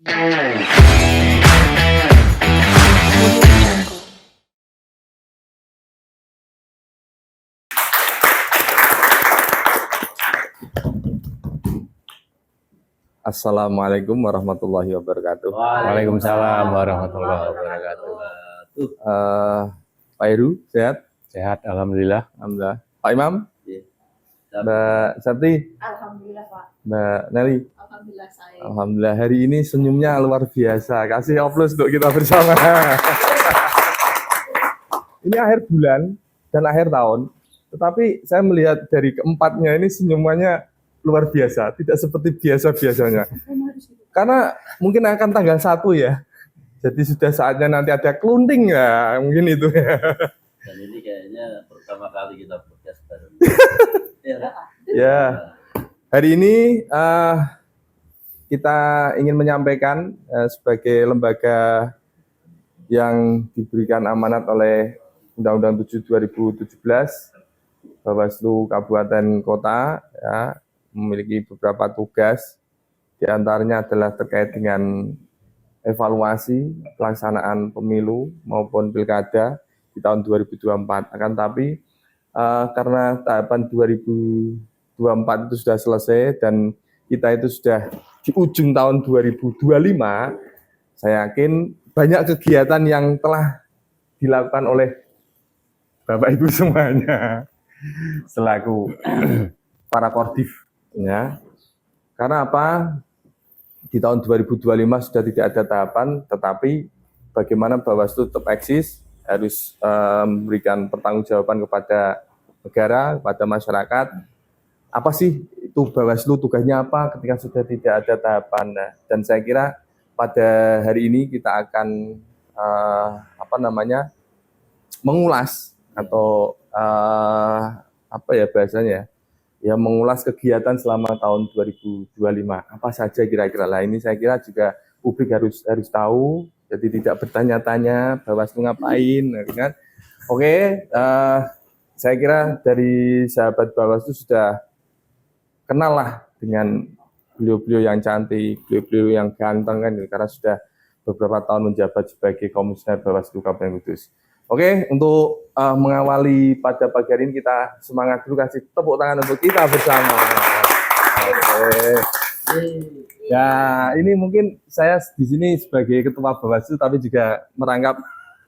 Assalamualaikum warahmatullahi wabarakatuh. Waalaikumsalam warahmatullahi wabarakatuh. Pak Heru, sehat? Sehat, alhamdulillah. Alhamdulillah. Pak Imam? Mbak Sapti? Alhamdulillah Pak. Mbak Nelly? Alhamdulillah saya. Alhamdulillah, hari ini senyumnya luar biasa. Kasih aplaus untuk kita bersama. Ini akhir bulan dan akhir tahun, tetapi saya melihat dari keempatnya ini senyumannya luar biasa, tidak seperti biasa-biasanya. Karena mungkin akan tanggal 1 ya. Jadi sudah saatnya nanti ada kelunting ya, mungkin itu ya. Dan ini kayaknya pertama kali kita podcast bareng. Ya, hari ini kita ingin menyampaikan sebagai lembaga yang diberikan amanat oleh Undang-Undang 7 2017, Bawaslu Kabupaten Kota ya, memiliki beberapa tugas. Di antaranya adalah terkait dengan evaluasi pelaksanaan pemilu maupun pilkada di tahun 2024. Akan tapi karena tahapan 2024 itu sudah selesai dan kita itu sudah di ujung tahun 2025, saya yakin banyak kegiatan yang telah dilakukan oleh Bapak Ibu semuanya selaku para Kordif ya. Karena apa? Di tahun 2025 sudah tidak ada tahapan, tetapi bagaimana Bawaslu tetap eksis, harus memberikan pertanggungjawaban kepada negara, kepada masyarakat. Apa sih itu Bawaslu, tugasnya apa ketika sudah tidak ada tahapan? Nah, dan saya kira pada hari ini kita akan mengulas atau apa ya bahasanya ya, mengulas kegiatan selama tahun 2025. Apa saja kira-kira lah, ini saya kira juga publik harus tahu, jadi tidak bertanya-tanya Bawaslu ngapain kan. Oke, saya kira dari sahabat Bawaslu sudah kenal lah dengan beliau-beliau yang cantik, beliau-beliau yang ganteng kan, karena sudah beberapa tahun menjabat sebagai Komisioner Bawaslu Kabupaten Kudus. Oke, untuk mengawali pada pagi hari ini kita semangat dulu, kasih tepuk tangan untuk kita bersama. Oke. Ya, ini mungkin saya di sini sebagai Ketua Bawaslu, tapi juga merangkap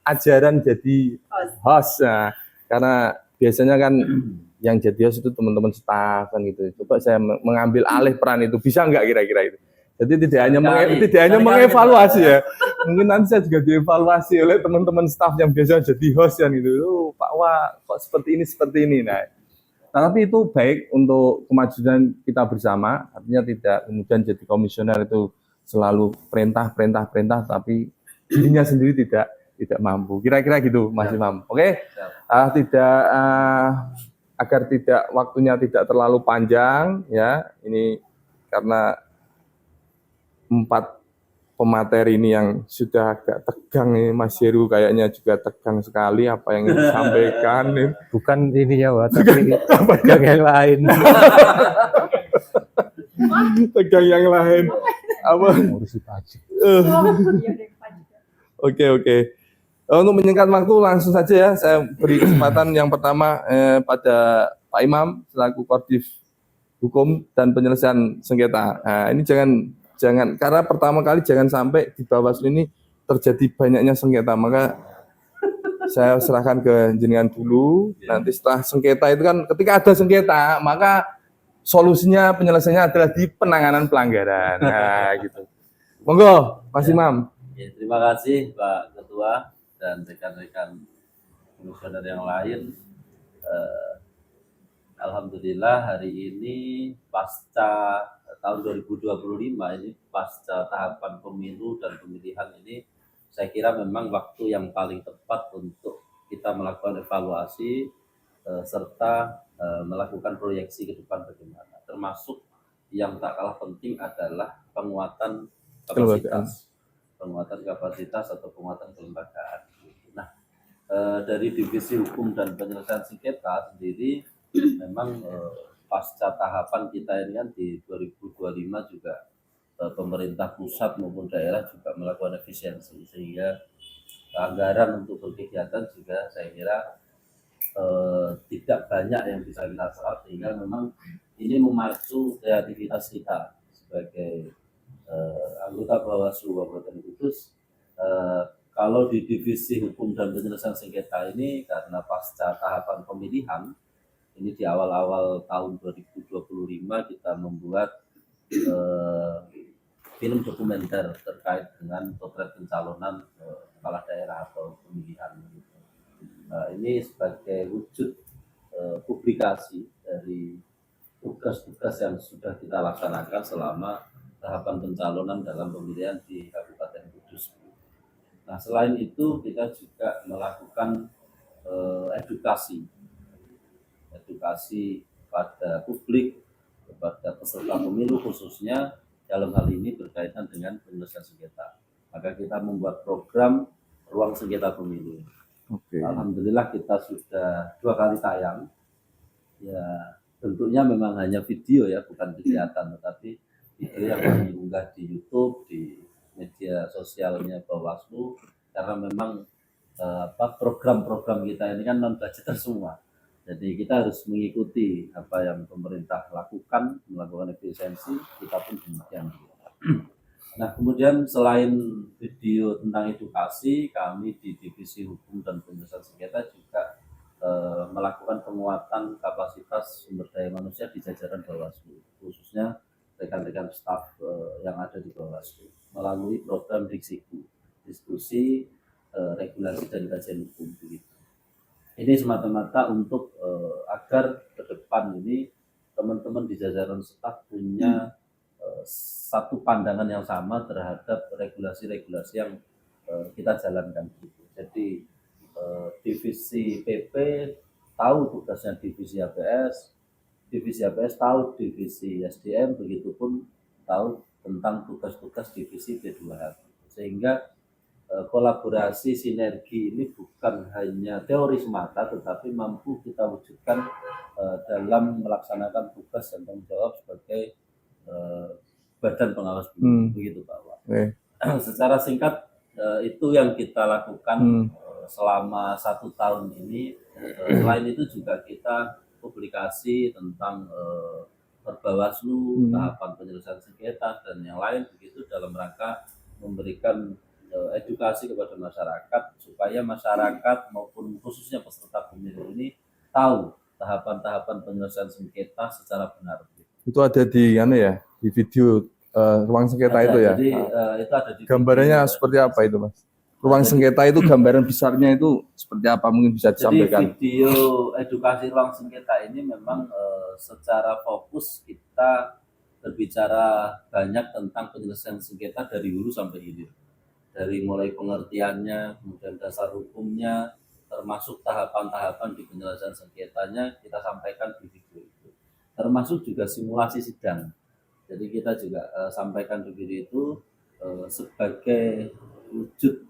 ajaran jadi host. Nah, karena biasanya kan yang jadi host itu teman-teman staf kan gitu. Coba saya mengambil alih peran itu, bisa nggak kira-kira itu? Jadi tidak hanya mengevaluasi ya. Mungkin nanti saya juga dievaluasi oleh teman-teman staf yang biasa jadi host yang gitu. Pak Wah, kok seperti ini. Nah, tapi itu baik untuk kemajuan kita bersama. Artinya tidak kemudian jadi komisioner itu selalu perintah, tapi dirinya sendiri tidak mampu. Kira-kira gitu, Mas Imam. Oke? Agar tidak waktunya tidak terlalu panjang ya. Ini karena 4 pemateri ini yang sudah agak tegang nih, Mas Heru kayaknya juga tegang sekali apa yang disampaikan. Bukan ini ya, Pak, tapi tegang yang lain. Tegang yang lain. Apa? Ngurusi pajak. Oke. Untuk menyingkat waktu langsung saja ya, saya beri kesempatan yang pertama pada Pak Imam selaku Kordif Hukum dan Penyelesaian Sengketa. Nah, ini jangan karena pertama kali jangan sampai di Bawaslu ini terjadi banyaknya sengketa, maka saya serahkan ke jenengan dulu. Nanti setelah sengketa itu kan, ketika ada sengketa maka solusinya, penyelesaiannya adalah di penanganan pelanggaran. Nah, gitu. Monggo, Mas Imam. Ya, terima kasih Pak Ketua dan rekan-rekan komisioner yang lain. Alhamdulillah hari ini pasca tahun 2025 ini, pasca tahapan pemilu dan pemilihan ini, saya kira memang waktu yang paling tepat untuk kita melakukan evaluasi serta melakukan proyeksi ke depan bagaimana. Termasuk yang tak kalah penting adalah penguatan kapasitas atau penguatan kelembagaan. Nah, dari Divisi Hukum dan Penyelesaian Sengketa sendiri memang pasca tahapan kita ini kan di 2025 juga pemerintah pusat maupun daerah juga melakukan efisiensi, sehingga anggaran untuk berkegiatan juga saya kira tidak banyak yang bisa kita serap, sehingga memang ini memacu kreativitas kita sebagai anggota Bawaslu Kabupaten Kudus. Kalau di divisi hukum dan penyelesaian sengketa ini, karena pasca tahapan pemilihan ini di awal-awal tahun 2025 kita membuat film dokumenter terkait dengan potret pencalonan kepala daerah atau pemilihan. Ini sebagai wujud publikasi dari tugas-tugas yang sudah kita laksanakan selama tahapan pencalonan dalam pemilihan di Kabupaten Kudus. Nah, selain itu kita juga melakukan edukasi pada publik, kepada peserta pemilu khususnya dalam hal ini berkaitan dengan penyelesaian sengketa. Maka kita membuat program ruang sengketa pemilu. Alhamdulillah kita sudah 2 kali tayang. Ya, tentunya memang hanya video ya, bukan kelihatan, tetapi video yang kami unggah di YouTube, di media sosialnya Bawaslu, karena memang program-program kita ini kan non budgeter semua. Jadi kita harus mengikuti apa yang pemerintah lakukan, melakukan efisiensi, kita pun demikian. Nah, kemudian selain video tentang edukasi, kami di Divisi Hukum dan Penyelesaian Sengketa juga melakukan penguatan kapasitas sumber daya manusia di jajaran Bawaslu, khususnya rekan-rekan staf yang ada di Bawaslu, melalui program Diksiku, diskusi regulasi dan kajian hukum. Begitu. Ini semata-mata untuk agar ke depan ini teman-teman di jajaran staf punya satu pandangan yang sama terhadap regulasi-regulasi yang kita jalankan. Jadi divisi PP tahu tugasnya divisi APS tahu divisi SDM, begitupun tahu tentang tugas-tugas divisi P2H. Sehingga kolaborasi sinergi ini bukan hanya teori semata, tetapi mampu kita wujudkan dalam melaksanakan tugas dan tanggung jawab sebagai badan pengawas pemilu, begitu Pak Wak. Secara singkat itu yang kita lakukan selama 1 tahun ini. Selain itu juga kita publikasi tentang Perbawaslu, tahapan penyelesaian sengketa dan yang lain, begitu dalam rangka memberikan edukasi kepada masyarakat supaya masyarakat maupun khususnya peserta pemilu ini tahu tahapan-tahapan penyelesaian sengketa secara benar. Itu ada di di video ruang sengketa ada, itu ya. Jadi itu ada di gambarannya video, seperti apa itu, Mas? Ruang sengketa itu gambaran besarnya itu seperti apa, mungkin bisa disampaikan? Jadi video edukasi ruang sengketa ini memang secara fokus kita berbicara banyak tentang penyelesaian sengketa dari hulu sampai hilir. Dari mulai pengertiannya, kemudian dasar hukumnya, termasuk tahapan-tahapan di penyelesaian sengketanya kita sampaikan di video itu. Termasuk juga simulasi sidang. Jadi kita juga sampaikan di video itu sebagai wujud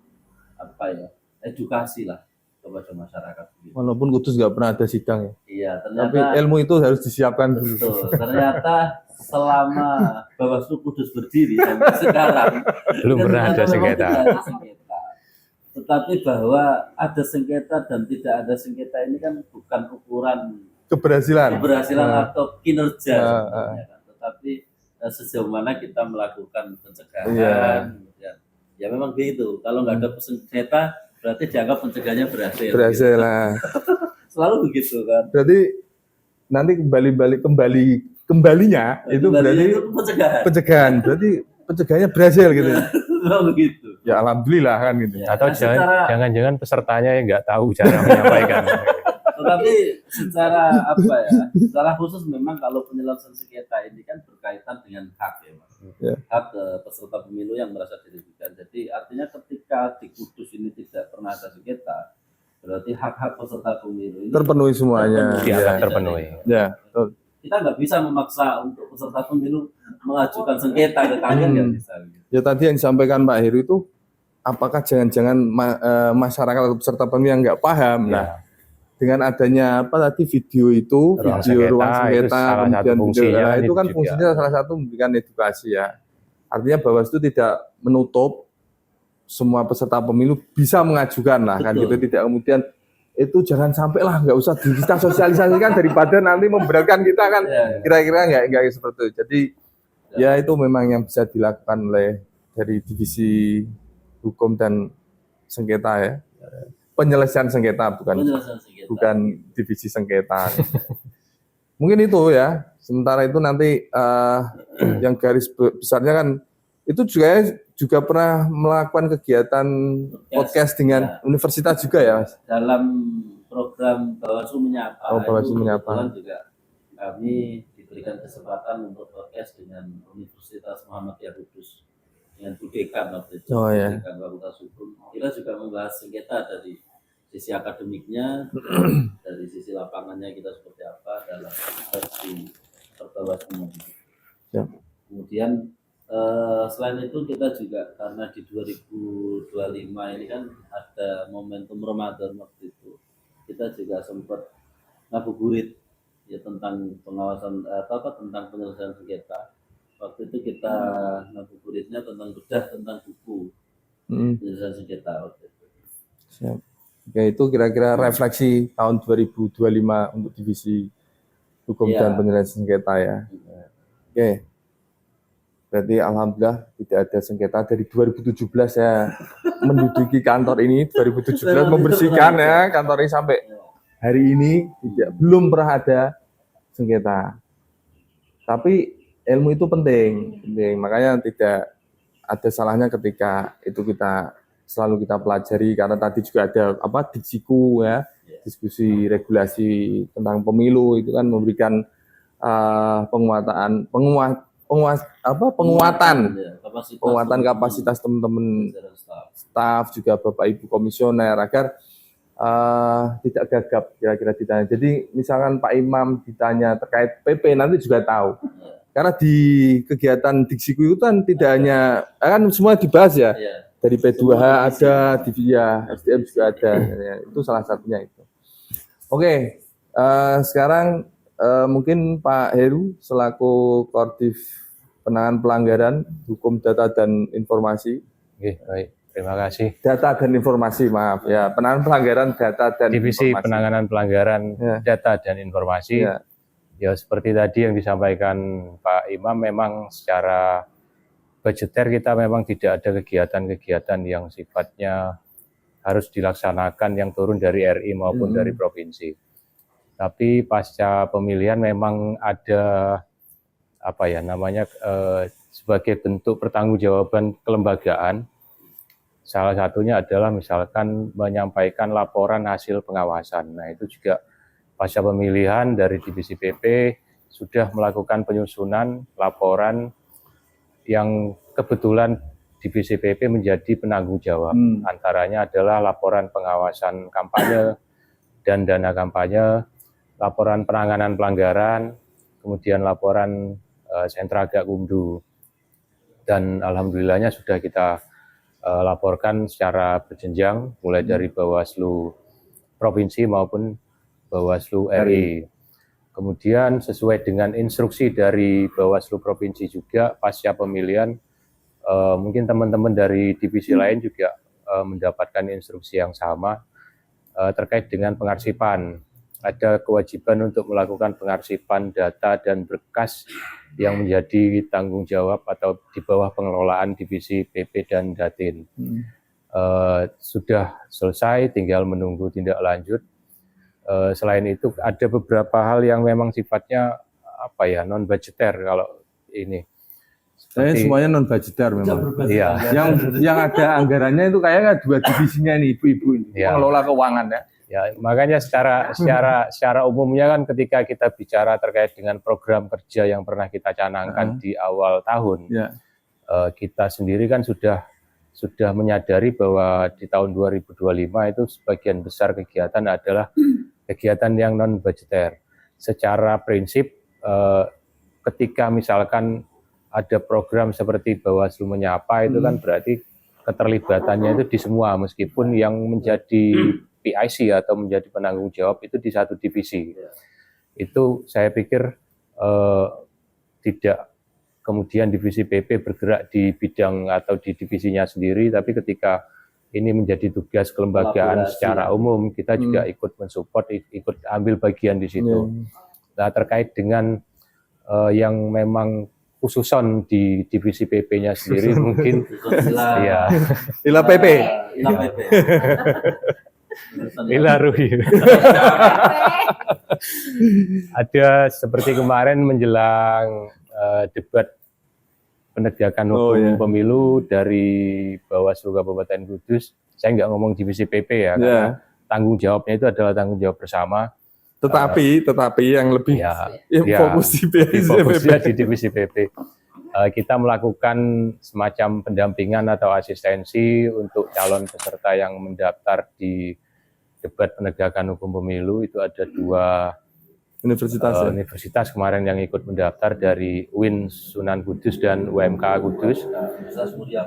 edukasi lah kepada masyarakat. Walaupun Kudus nggak pernah ada sidang ya. Iya, ternyata. Tapi ilmu itu harus disiapkan dulu. Betul. Ternyata selama Bawaslu Kudus berdiri sampai sekarang belum pernah ada sengketa. Tetapi bahwa ada sengketa dan tidak ada sengketa ini kan bukan ukuran keberhasilan atau kinerja sebenarnya kan. Tetapi sejauh mana kita melakukan pencegahan. Ya memang begitu. Kalau nggak ada sengketa berarti dianggap pencegahannya berhasil. Berhasil gitu. lah. Selalu begitu kan. Berarti nanti kembalinya itu berarti itu pencegahan. Berarti pencegahannya berhasil gitu. Memang begitu. Ya alhamdulillah kan gitu. Ya, atau jangan-jangan pesertanya yang nggak tahu cara menyampaikan. Tetapi secara secara khusus memang kalau penyelesaian sengketa ini kan berkaitan dengan hak ya, Mas. Ya. Hak peserta pemilu yang merasa dirugikan. Jadi artinya ketika di Kudus ini tidak pernah ada sengketa, berarti hak-hak peserta pemilu ini terpenuhi semuanya. Terpenuhi. Ya. Kita nggak bisa memaksa untuk peserta pemilu mengajukan sengketa ke kalian nggak bisa. Ya tadi yang disampaikan Pak Heru itu, apakah jangan-jangan masyarakat atau peserta pemilu yang nggak paham? Nah, dengan adanya video itu, ruang sengketa, kemudian kemudian video, itu kan juga fungsinya salah satu memberikan edukasi ya. Artinya Bawaslu tidak menutup semua peserta pemilu bisa mengajukan lah kan Betul. gitu, tidak kemudian itu jangan sampai lah, nggak usah kita sosialisasikan daripada nanti memberatkan kita kan, kira-kira nggak seperti itu. Jadi ya itu memang yang bisa dilakukan oleh dari divisi hukum dan sengketa ya, penyelesaian sengketa Penyelesaian sengketa. bukan divisi sengketa. Mungkin itu ya. Sementara itu nanti yang garis besarnya kan itu juga pernah melakukan kegiatan podcast dengan universitas juga ya, Mas? Dalam program Bawaslu Menyapa. Bawaslu itu Menyapa. kebetulan juga kami diberikan kesempatan untuk podcast dengan Universitas Muhammadiyah Kudus dengan Bu Dekan waktu itu. Oh, ya. Dekan Fakultas Hukum. Kita juga membahas sengketa dari sisi akademiknya, dari sisi lapangannya kita seperti apa dalam versi perbawaslunya. Ya. Kemudian selain itu kita juga karena di 2025 ini kan ada momentum Ramadan waktu itu, kita juga sempat ngabuburit ya tentang pengawasan tentang penyelesaian sengketa. Waktu itu kita ngabuburitnya tentang bedah tentang buku penyelesaian sengketa waktu itu. Siap. Oke, itu kira-kira refleksi tahun 2025 untuk divisi hukum dan penyelesaian sengketa ya. Oke. Berarti alhamdulillah tidak ada sengketa dari 2017 saya menduduki kantor ini, 2017 membersihkan ya kantor ini sampai hari ini belum pernah ada sengketa. Tapi ilmu itu penting. Makanya tidak ada salahnya ketika itu kita selalu kita pelajari, karena tadi juga ada diksiku ya, diskusi regulasi tentang pemilu itu kan memberikan penguatan kapasitas teman-teman staf, juga Bapak Ibu komisioner agar tidak gagap kira-kira ditanya. Jadi misalkan Pak Imam ditanya terkait PP nanti juga tahu. Karena di kegiatan diksiku itu kan tidak hanya kan semua dibahas ya. Dari P2H ada, di SDM juga ada. Ya, itu salah satunya itu. Oke, sekarang mungkin Pak Heru selaku Koordif Penanganan Pelanggaran Hukum Data dan Informasi. Oke, baik. Terima kasih. Data dan informasi, maaf ya. Penanganan pelanggaran data dan Divisi informasi. Penanganan Pelanggaran Data dan Informasi. Ya, seperti tadi yang disampaikan Pak Imam, memang secara budgeter kita memang tidak ada kegiatan-kegiatan yang sifatnya harus dilaksanakan yang turun dari RI maupun dari provinsi. Tapi pasca pemilihan memang ada sebagai bentuk pertanggungjawaban kelembagaan. Salah satunya adalah misalkan menyampaikan laporan hasil pengawasan. Nah, itu juga pasca pemilihan dari Divisi PP sudah melakukan penyusunan laporan yang kebetulan Divisi PP menjadi penanggung jawab. Antaranya adalah laporan pengawasan kampanye dan dana kampanye, laporan penanganan pelanggaran, kemudian laporan sentra Gakumdu. Dan alhamdulillahnya sudah kita laporkan secara berjenjang, mulai dari Bawaslu Provinsi maupun Bawaslu RI. Kemudian sesuai dengan instruksi dari Bawaslu Provinsi juga pasca pemilihan, mungkin teman-teman dari divisi lain juga mendapatkan instruksi yang sama terkait dengan pengarsipan. Ada kewajiban untuk melakukan pengarsipan data dan berkas yang menjadi tanggung jawab atau di bawah pengelolaan Divisi PP dan Datin. Sudah selesai, tinggal menunggu tindak lanjut. Selain itu ada beberapa hal yang memang sifatnya non budgeter kalau ini. Semuanya non budgeter memang. Iya. Yang ada anggarannya itu kayaknya dua divisinya nih ibu-ibu ini, pengelola keuangan ya. Ya, makanya secara umumnya kan ketika kita bicara terkait dengan program kerja yang pernah kita canangkan di awal tahun, kita sendiri kan sudah menyadari bahwa di tahun 2025 itu sebagian besar kegiatan adalah kegiatan yang non budgeter. Secara prinsip, ketika misalkan ada program seperti Bawaslu Menyapa itu kan berarti keterlibatannya itu di semua, meskipun yang menjadi PIC atau menjadi penanggung jawab itu di satu divisi. Itu saya pikir tidak kemudian divisi PP bergerak di bidang atau di divisinya sendiri, tapi ketika ini menjadi tugas kelembagaan Kolaborasi. secara umum, kita juga ikut mensupport, ikut ambil bagian di situ. Nah, terkait dengan yang memang khususon di divisi PP-nya sendiri mungkin ya Ila PP. Ila PP. Ilaruhi. Ada seperti kemarin menjelang debat penegakan hukum pemilu dari Bawaslu Kabupaten Kudus. Saya nggak ngomong divisi PP ya, karena tanggung jawabnya itu adalah tanggung jawab bersama. Tetapi yang lebih fokus di fokusnya di divisi PP. Kita melakukan semacam pendampingan atau asistensi untuk calon peserta yang mendaftar di debat penegakan hukum pemilu. Itu ada 2 universitas kemarin yang ikut mendaftar dari UIN Sunan Kudus dan UMK Kudus.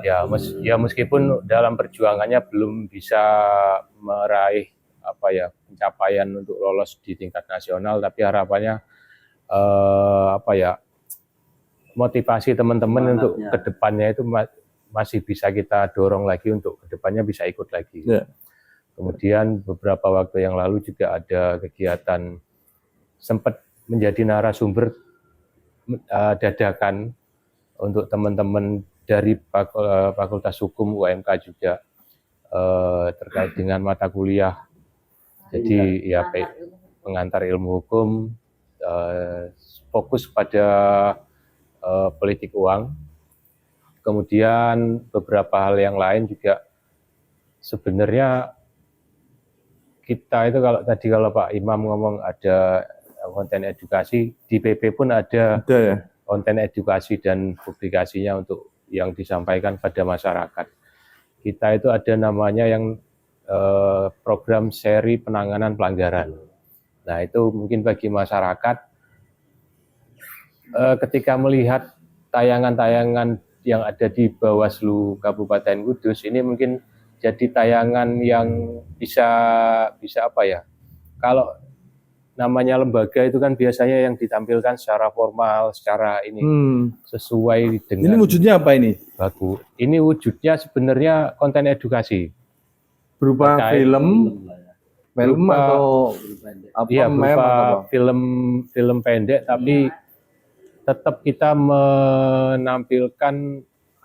Ya meskipun dalam perjuangannya belum bisa meraih pencapaian untuk lolos di tingkat nasional, tapi harapannya motivasi teman-teman untuk kedepannya itu masih bisa kita dorong lagi untuk kedepannya bisa ikut lagi. Kemudian beberapa waktu yang lalu juga ada kegiatan sempat menjadi narasumber dadakan untuk teman-teman dari Fakultas Hukum UMK juga terkait dengan mata kuliah. Jadi ya pengantar ilmu hukum, fokus pada politik uang. Kemudian beberapa hal yang lain juga sebenarnya kita itu kalau Pak Imam ngomong ada konten edukasi, di PP pun ada konten edukasi dan publikasinya untuk yang disampaikan pada masyarakat. Kita itu ada namanya yang program seri penanganan pelanggaran. Nah itu mungkin bagi masyarakat ketika melihat tayangan-tayangan yang ada di Bawaslu Kabupaten Kudus, ini mungkin jadi tayangan yang bisa kalau namanya lembaga itu kan biasanya yang ditampilkan secara formal, secara ini sesuai dengan. Ini wujudnya apa ini? Bagus. Ini wujudnya sebenarnya konten edukasi. Berupa film atau apa? Iya, berupa film pendek, tapi tetap kita menampilkan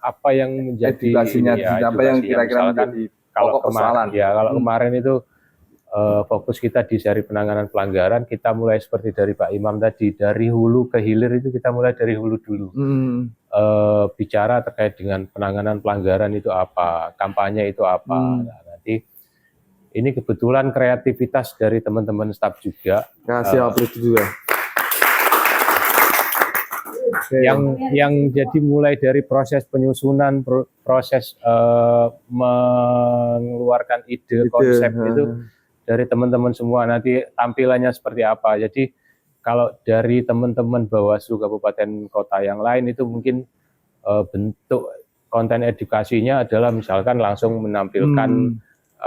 apa yang menjadi edukasinya, apa yang kira-kira menjadi pokok persoalan. Ya, kalau kemarin itu fokus kita di seri penanganan pelanggaran, kita mulai seperti dari Pak Imam tadi, dari hulu ke hilir itu kita mulai dari hulu dulu. Bicara terkait dengan penanganan pelanggaran itu apa, kampanye itu apa. Nah, nanti ini kebetulan kreativitas dari teman-teman staf juga. Kasih apresiasi juga. Yang jadi mulai dari proses penyusunan, proses mengeluarkan ide konsep itu dari teman-teman semua. Nanti tampilannya seperti apa. Jadi kalau dari teman-teman Bawaslu Kabupaten Kota yang lain itu mungkin bentuk konten edukasinya adalah misalkan langsung menampilkan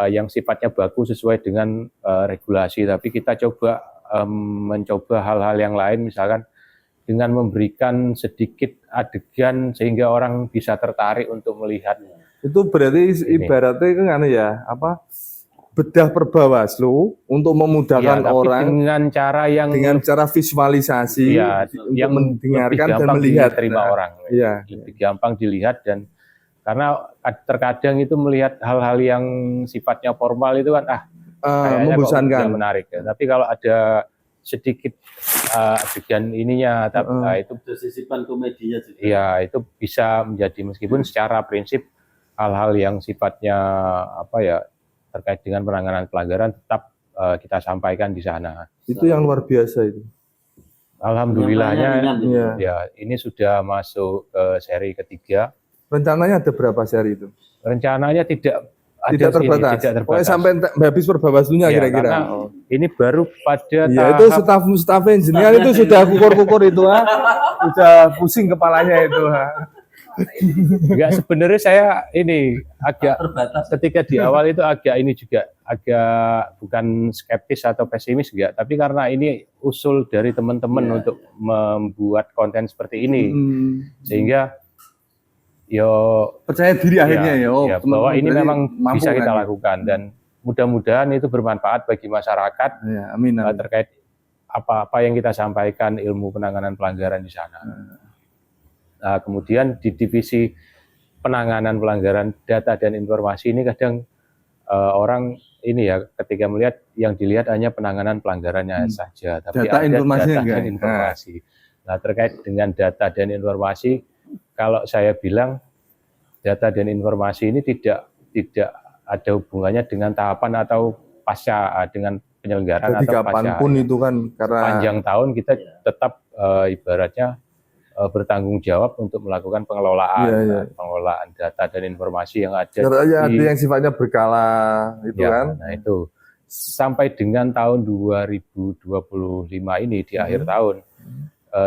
yang sifatnya bagus sesuai dengan regulasi. Tapi kita coba mencoba hal-hal yang lain, misalkan dengan memberikan sedikit adegan sehingga orang bisa tertarik untuk melihat. Itu berarti ibaratnya kan bedah per Bawaslu untuk memudahkan orang dengan cara visualisasi, yang mendengarkan dan melihat terima orang. Lebih gampang dilihat, dan karena terkadang itu melihat hal-hal yang sifatnya formal itu kan membosankan, menarik. Tapi kalau ada sedikit adegan ininya, itu sisipan komedinya juga. Ya, itu bisa menjadi, meskipun secara prinsip hal-hal yang sifatnya terkait dengan penanganan pelanggaran tetap kita sampaikan di sana. Itu yang luar biasa itu. Alhamdulillahnya ya ini sudah masuk ke seri ketiga. Rencananya ada berapa seri itu? Rencananya tidak terbatas. Pokoknya sampai habis per Bawaslunya kira-kira. Ini baru pada tahap. Itu staf engineer itu sudah kukur-kukur itu, sudah pusing kepalanya itu. Enggak, sebenarnya saya ini agak terbatas. Ketika di awal itu agak ini juga agak bukan skeptis atau pesimis enggak, tapi karena ini usul dari teman-teman untuk membuat konten seperti ini, sehingga percaya diri akhirnya bahwa ini memang bisa kita lakukan dan mudah-mudahan itu bermanfaat bagi masyarakat amin. Terkait apa yang kita sampaikan ilmu penanganan pelanggaran di sana. Nah, kemudian di divisi penanganan pelanggaran data dan informasi ini kadang orang ini ya ketika melihat yang dilihat hanya penanganan pelanggarannya saja, tapi data ada data dan kan? informasi. Nah, terkait dengan data dan informasi, kalau saya bilang data dan informasi ini tidak ada hubungannya dengan tahapan atau pasca dengan penyelenggaraan. Jadi atau kapanpun pasca, itu kan karena panjang tahun kita tetap ibaratnya bertanggung jawab untuk melakukan pengelolaan data dan informasi yang ada. Ada yang sifatnya berkala itu kan. Nah itu sampai dengan tahun 2025 ini di akhir tahun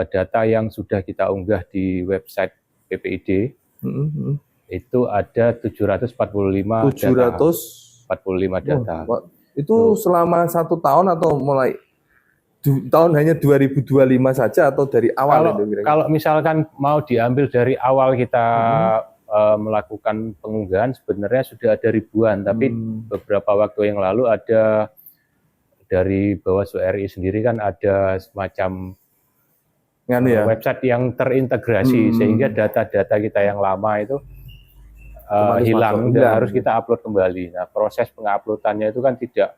data yang sudah kita unggah di website PPID itu ada 745 data. Itu selama 1 tahun atau mulai tahun hanya 2025 saja atau dari awal itu kira-kira? Kalau misalkan mau diambil dari awal kita melakukan pengunggahan sebenarnya sudah ada ribuan, tapi beberapa waktu yang lalu ada dari Bawaslu RI sendiri kan ada semacam website yang terintegrasi sehingga data-data kita yang lama itu hilang dan harus kita upload kembali. Nah, proses penguploadannya itu kan tidak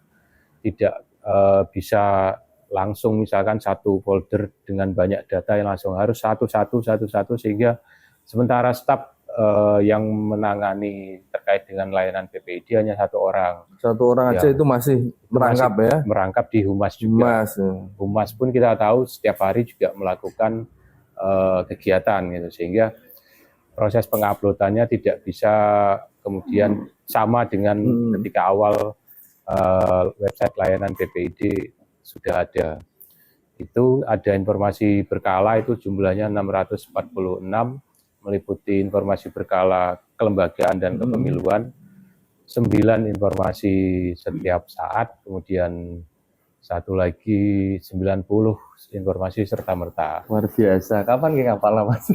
bisa langsung misalkan satu folder dengan banyak data yang langsung harus satu-satu sehingga sementara staf yang menangani terkait dengan layanan PPID hanya 1 orang. 1 orang aja itu masih merangkap merangkap di Humas juga. Humas pun kita tahu setiap hari juga melakukan kegiatan gitu, sehingga proses penguploadannya tidak bisa kemudian sama dengan ketika awal website layanan PPID sudah ada. Itu ada informasi berkala itu jumlahnya 646, meliputi informasi berkala kelembagaan dan kepemiluan, 9 informasi setiap saat, kemudian 1 lagi 90 informasi serta-merta. Luar biasa. Kapan kita hafal Mas?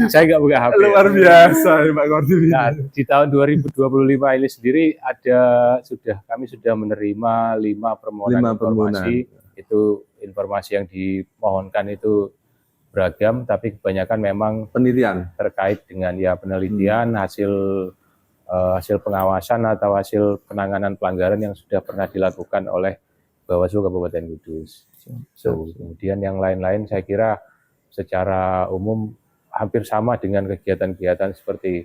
Saya nggak buka HP. Luar biasa Pak Kordi. Nah, di tahun 2025 ini sendiri kami sudah menerima 5 permohonan informasi. Itu informasi yang dimohonkan itu beragam, tapi kebanyakan memang penelitian terkait dengan penelitian, hasil pengawasan atau hasil penanganan pelanggaran yang sudah pernah dilakukan oleh Bawaslu Kabupaten Kudus. Kemudian yang lain-lain saya kira secara umum hampir sama dengan kegiatan-kegiatan seperti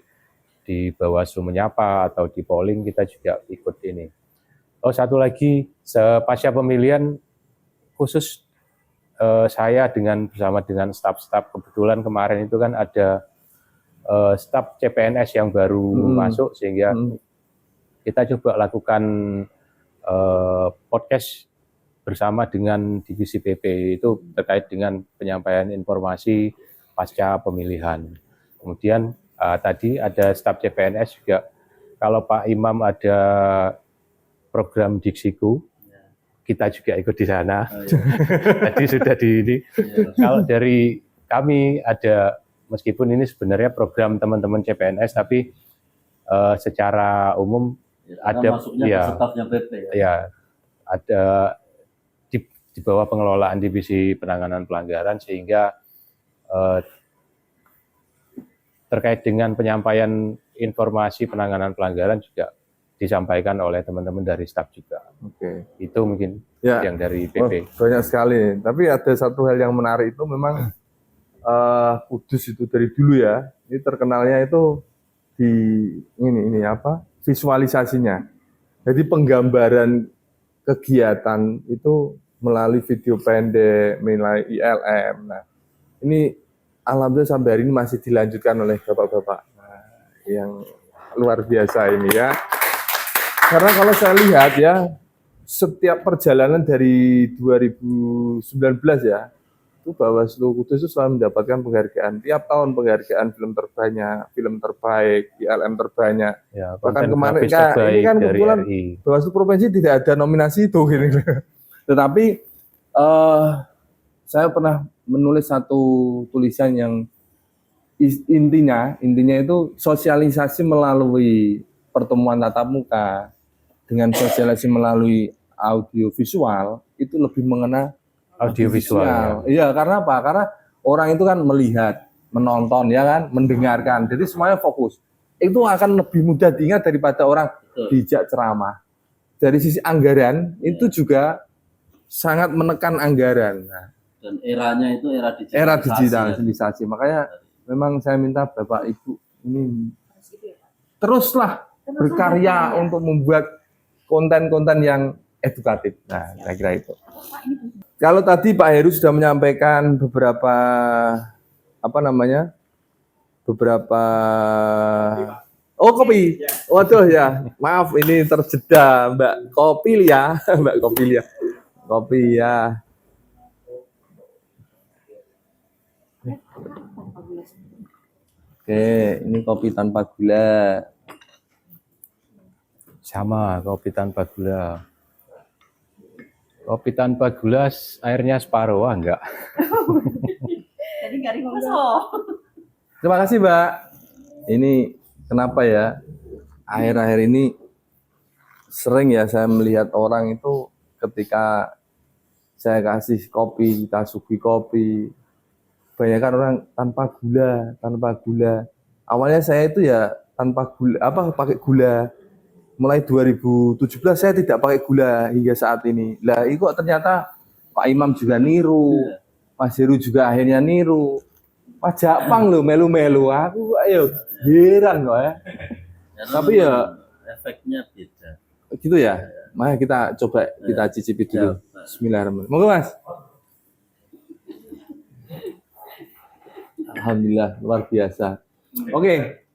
di Bawaslu Menyapa atau di polling kita juga ikut ini. Satu lagi, pasca pemilihan khusus saya bersama dengan staf-staf, kebetulan kemarin itu kan ada staf CPNS yang baru masuk, sehingga kita coba lakukan podcast bersama dengan divisi PP itu terkait dengan penyampaian informasi pasca pemilihan. Kemudian tadi ada staf CPNS juga, kalau Pak Imam ada program Diksiku, kita juga ikut di sana. Tadi sudah kalau dari kami ada, meskipun ini sebenarnya program teman-teman CPNS, tapi secara umum ada stafnya PP ada di bawah pengelolaan divisi penanganan pelanggaran, sehingga terkait dengan penyampaian informasi penanganan pelanggaran juga disampaikan oleh teman-teman dari staf juga. Itu mungkin yang dari PP. Banyak sekali. Tapi ada satu hal yang menarik itu memang Kudus itu dari dulu ya. Ini terkenalnya itu di visualisasinya. Jadi penggambaran kegiatan itu melalui video pendek, melalui ILM. Nah, ini alhamdulillah sampai hari ini masih dilanjutkan oleh bapak-bapak. Nah, yang luar biasa ini ya. Karena kalau saya lihat ya, setiap perjalanan dari 2019 ya, itu Bawaslu Kudus itu selalu mendapatkan penghargaan. Tiap tahun penghargaan film terbanyak, film terbaik, ILM terbanyak. Ya, Bahkan konten kemarin grafis ini terbaik kan dari kebetulan RI. Bawaslu Provinsi tidak ada nominasi itu gitu. Tetapi saya pernah menulis satu tulisan yang intinya itu sosialisasi melalui pertemuan tatap muka dengan sosialisasi melalui audio visual itu lebih mengena Audiovisual. Iya, karena apa? Karena orang itu kan melihat, menonton ya kan, mendengarkan. Jadi semuanya fokus. Itu akan lebih mudah diingat daripada orang bijak ceramah. Dari sisi anggaran itu juga sangat menekan anggaran. Nah, Dan eranya itu era era digitalisasi. digitalisasi. Makanya memang saya minta Bapak Ibu ini teruslah berkarya untuk membuat konten-konten yang edukatif. Nah, kira-kira itu. Kalau tadi Pak Heru sudah menyampaikan beberapa kopi. Waduh ya, maaf ini terjeda Mbak Kopilia, Mbak Kopilia. Kopi ya. Oke, ini kopi tanpa gula. Sama, kopi tanpa gula. Kopi tanpa gula, airnya separuh, enggak. Jadi nggak dikosong. Terima kasih Mbak. Ini kenapa ya? Akhir-akhir ini sering ya saya melihat orang itu ketika saya kasih kopi, kita suguhi kopi, banyak orang tanpa gula. Awalnya saya itu ya tanpa gula, pakai gula. Mulai 2017 saya tidak pakai gula hingga saat ini. Lah, ini kok ternyata Pak Imam juga niru, Mas Heru juga akhirnya niru. Mas Japang loh melu-melu, aku ayo heran kok ya. Tapi ya efeknya beda. gitu ya. Mari kita coba kita cicipi dulu. Bismillahirrahmanirrahim. Monggo Mas. Alhamdulillah luar biasa. Oke.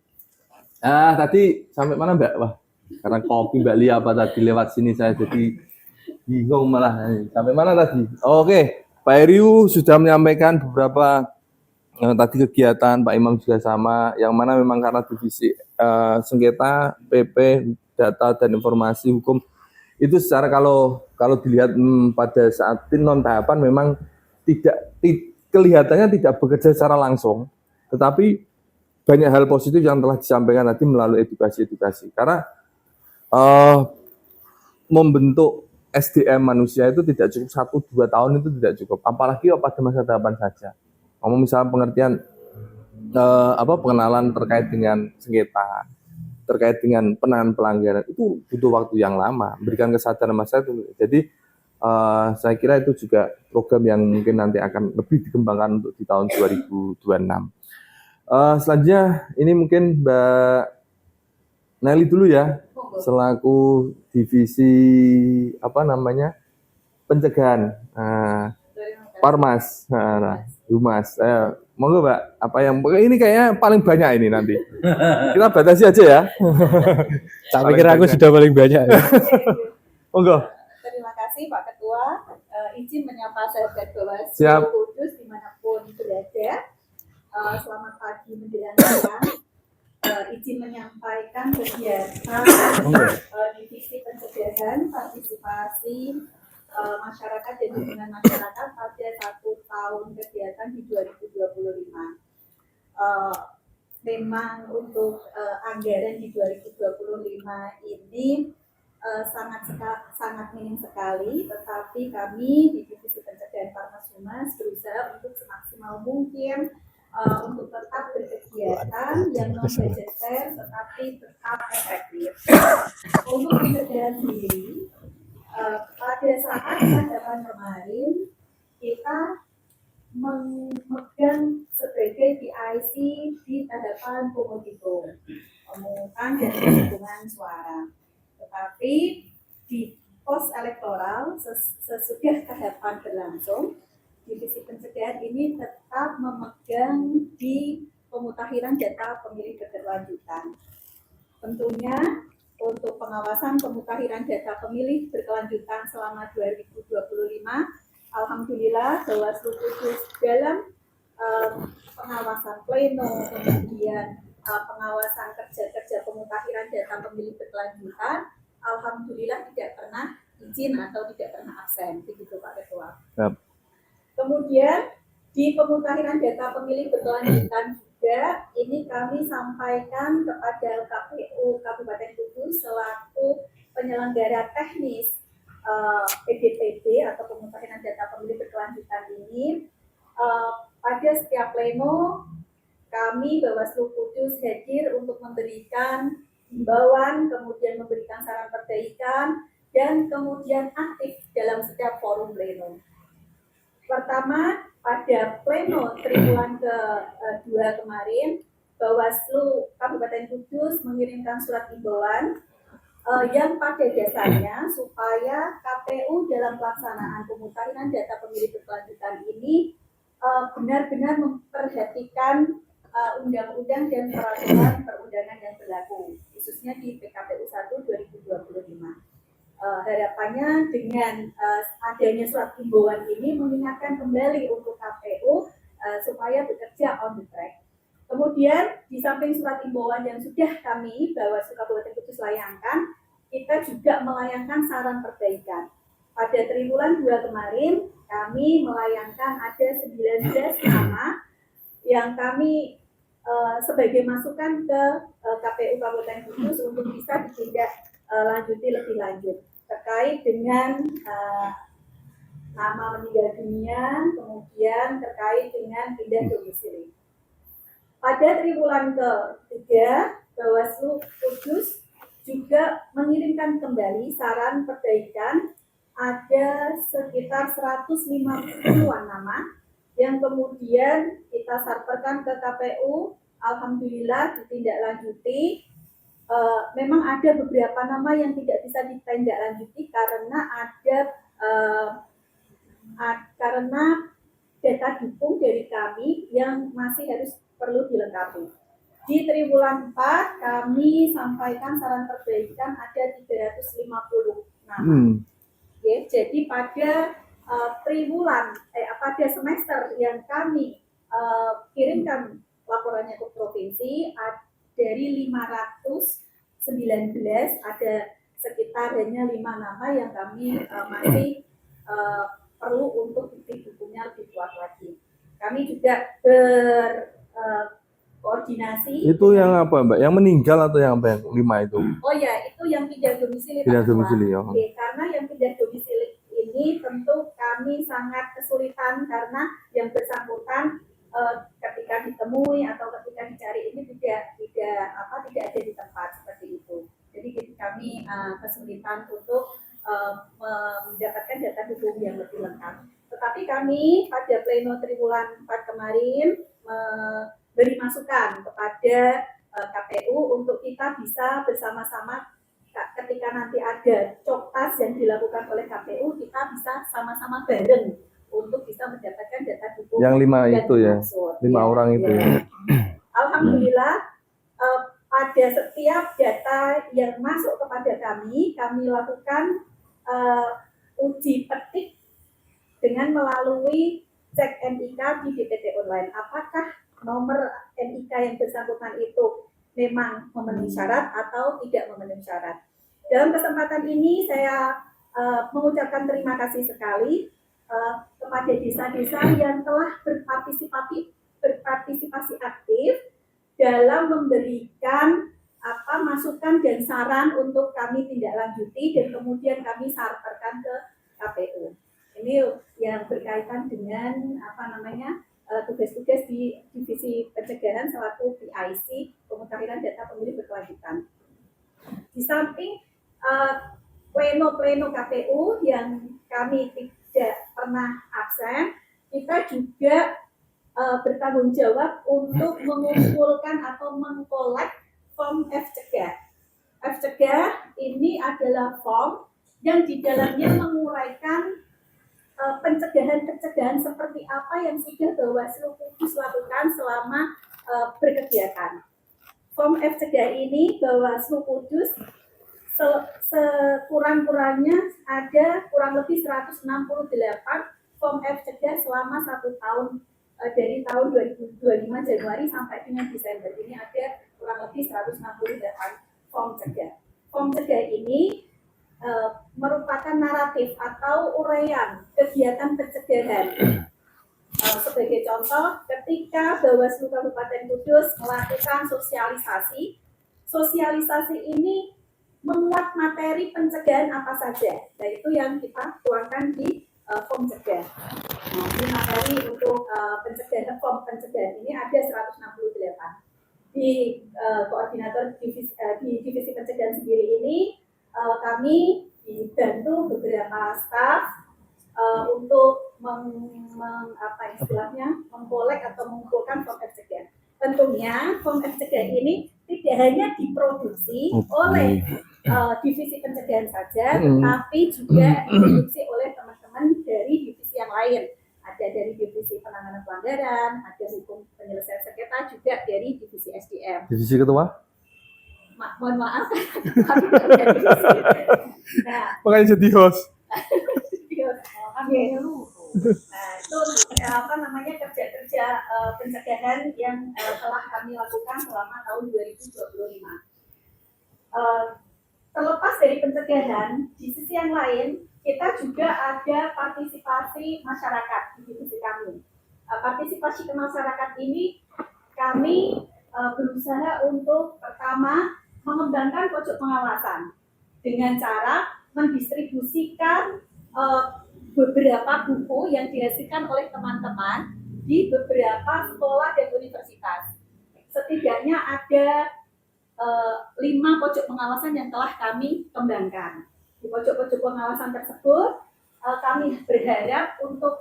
Tadi sampai mana Mbak? Wah, karena kopi Mbak Lia apa tadi lewat sini saya jadi bingung malah. Sampai mana tadi? Oke. Pak Heru sudah menyampaikan beberapa tadi kegiatan, Pak Imam juga sama, yang mana memang karena divisi sengketa, PP, data dan informasi hukum itu secara kalau dilihat pada saat non tahapan memang kelihatannya tidak bekerja secara langsung, tetapi banyak hal positif yang telah disampaikan tadi melalui edukasi. Karena membentuk SDM manusia itu tidak cukup 1-2 tahun, itu tidak cukup. Apalagi pada masa tahapan saja. Ngomong misalnya pengertian pengenalan terkait dengan sengketa, terkait dengan penanganan pelanggaran itu butuh waktu yang lama, berikan kesadaran masyarakat. Jadi saya kira itu juga program yang mungkin nanti akan lebih dikembangkan untuk di tahun 2026. Selanjutnya ini mungkin Mbak Nelly dulu ya, selaku divisi pencegahan Parmas, Humas. Monggo Mbak, apa yang ini kayaknya paling banyak ini nanti. Kita batasi aja ya. Tak pikir aku sudah paling banyak. Monggo. Terima kasih Pak Ketua. Izin menyapa sahabat Bawaslu Siap. Kudus dimanapun berada. Selamat pagi menjelang siang. Izin menyampaikan kegiatan divisi pencegahan partisipasi masyarakat dan hubungan masyarakat pada 1 tahun kegiatan di 2025. Memang untuk anggaran di 2025 ini sangat minim sekali, tetapi kami di divisi pencegahan Parmas Humas berusaha untuk semaksimal mungkin untuk tetap berkegiatan yang non budgeter tetapi tetap efektif. Untuk pencegahan sendiri, pada saat tahapan kemarin kita memegang sebagai PIC di tahapan pemungutan dan penghitungan suara. Tetapi di pos elektoral sesudah tahapan berlangsung, divisi pencegahan ini tetap memegang di pemutakhiran data pemilih berkelanjutan. Tentunya untuk pengawasan pemutakhiran data pemilih berkelanjutan selama 2025, Alhamdulillah Bawaslu Kudus dalam pengawasan pleno, kemudian pengawasan kerja-kerja pemutahiran data pemilih berkelanjutan, alhamdulillah tidak pernah izin atau tidak pernah absen, begitu Pak Ketua. Yep. Kemudian di pemutahiran data pemilih berkelanjutan juga ini kami sampaikan kepada KPU Kabupaten Kudus selaku penyelenggara teknis PDPD atau pemutahiran data pemilih berkelanjutan ini. Pada setiap pleno kami Bawaslu Kudus hadir untuk memberikan himbauan, kemudian memberikan saran perbaikan, dan kemudian aktif dalam setiap forum pleno. Pertama, pada pleno triwulan ke-2 kemarin, Bawaslu Kabupaten Kudus mengirimkan surat himbauan yang pada dasarnya supaya KPU dalam pelaksanaan pemutahiran data pemilih berkelanjutan ini benar-benar memperhatikan undang-undang dan peraturan perundangan yang berlaku, khususnya di PKPU 1 2025. Harapannya dengan adanya surat himbauan ini mengingatkan kembali untuk KPU supaya bekerja on the track. Kemudian di samping surat himbauan yang sudah kami Bawaslu Kabupaten Kudus layangkan, kita juga melayangkan saran perbaikan. Pada triwulan 2 kemarin, kami melayangkan ada 19 nama yang kami sebagai masukan ke KPU Kabupaten Kudus untuk bisa ditindak lanjuti lebih lanjut terkait dengan nama meninggal dunia, kemudian terkait dengan pindah domisili. Pada triwulan ke-3, Bawaslu Kudus juga mengirimkan kembali saran perbaikan. Ada sekitar 150-an nama yang kemudian kita sarperkan ke KPU. Alhamdulillah ditindaklanjuti. Memang ada beberapa nama yang tidak bisa ditindaklanjuti karena karena data dukung dari kami yang masih harus perlu dilengkapi. Di triwulan 4 kami sampaikan saran perbaikan ada 350 nama. Ya, jadi pada pada semester yang kami kirimkan laporannya ke provinsi, dari 519 ada sekitar hanya 5 nama yang kami masih perlu untuk bukti dukungnya lebih kuat lagi. Kami juga koordinasi. Itu yang apa Mbak? Yang meninggal atau yang apa? Yang 5 itu? Oh ya, itu yang pindah domisili. Pindah domisili, ya. Oke, karena yang pindah domisili ini tentu kami sangat kesulitan karena yang bersangkutan ketika ditemui atau ketika dicari ini tidak ada di tempat seperti itu. Jadi kami kesulitan untuk mendapatkan data dukung yang lebih lengkap. Tetapi kami pada pleno triwulan 4 kemarin beri masukan kepada KPU untuk kita bisa bersama-sama ketika nanti ada coktas yang dilakukan oleh KPU, kita bisa sama-sama bareng untuk bisa mendapatkan data dukung. Yang 5 itu ya, 5 orang itu ya. Alhamdulillah pada setiap data yang masuk kepada kami lakukan uji petik dengan melalui cek NIK di DPT online. Apakah nomor NIK yang bersangkutan itu memang memenuhi syarat atau tidak memenuhi syarat. Dalam kesempatan ini saya mengucapkan terima kasih sekali kepada desa-desa yang telah berpartisipasi aktif dalam memberikan masukan dan saran untuk kami tindak lanjuti dan kemudian kami sarperkan ke KPU. Ini yang berkaitan dengan tugas-tugas di divisi pencegahan selaku PIC, pemutahiran data pemilih berkelanjutan. Di samping pleno-pleno KPU yang kami tidak pernah absen, kita juga bertanggung jawab untuk mengumpulkan atau mengkolek form F-Cegah. F-Cegah ini adalah form yang di dalamnya menguraikan pencegahan-pencegahan seperti apa yang sudah Bawaslu Kudus lakukan selama berkegiatan. Form F-Cegah ini Bawaslu Kudus sekurang-kurangnya ada kurang lebih 168 Form F Cegah selama 1 tahun, dari tahun 2025 Januari sampai dengan Desember. Ini ada kurang lebih 168 form cegah. Form cegah ini merupakan naratif atau uraian kegiatan pencegahan. Sebagai contoh, ketika Bawaslu Kabupaten Kudus melakukan sosialisasi ini memuat materi pencegahan apa saja, yaitu yang kita tuangkan di form cegah. Nah, ini materi untuk pencegahan, form pencegahan ini ada 168. Di koordinator divisi pencegahan sendiri ini kami dibantu beberapa staf untuk mengkolek atau mengumpulkan form F Cegah. Tentunya form F Cegah ini tidak hanya diproduksi oleh divisi pencegahan saja, tetapi juga diproduksi oleh teman-teman dari divisi yang lain. Ada dari divisi penanganan pelanggaran, ada hukum penyelesaian sengketa, juga dari divisi SDM. Divisi ketua? Mohon maaf, kami tidak ada divisi. Nah, Makanya jadi host. Nah, itu kerja-kerja pencegahan yang telah kami lakukan selama tahun 2025. Terlepas dari pencegahan, di sisi yang lain kita juga ada partisipasi masyarakat di divisi kami. Partisipasi ke masyarakat ini kami berusaha untuk pertama mengembangkan pojok pengawasan dengan cara mendistribusikan beberapa buku yang dihasilkan oleh teman-teman di beberapa sekolah dan universitas. Setidaknya ada 5 pojok pengawasan yang telah kami kembangkan. Di pojok-pojok pengawasan tersebut kami berharap untuk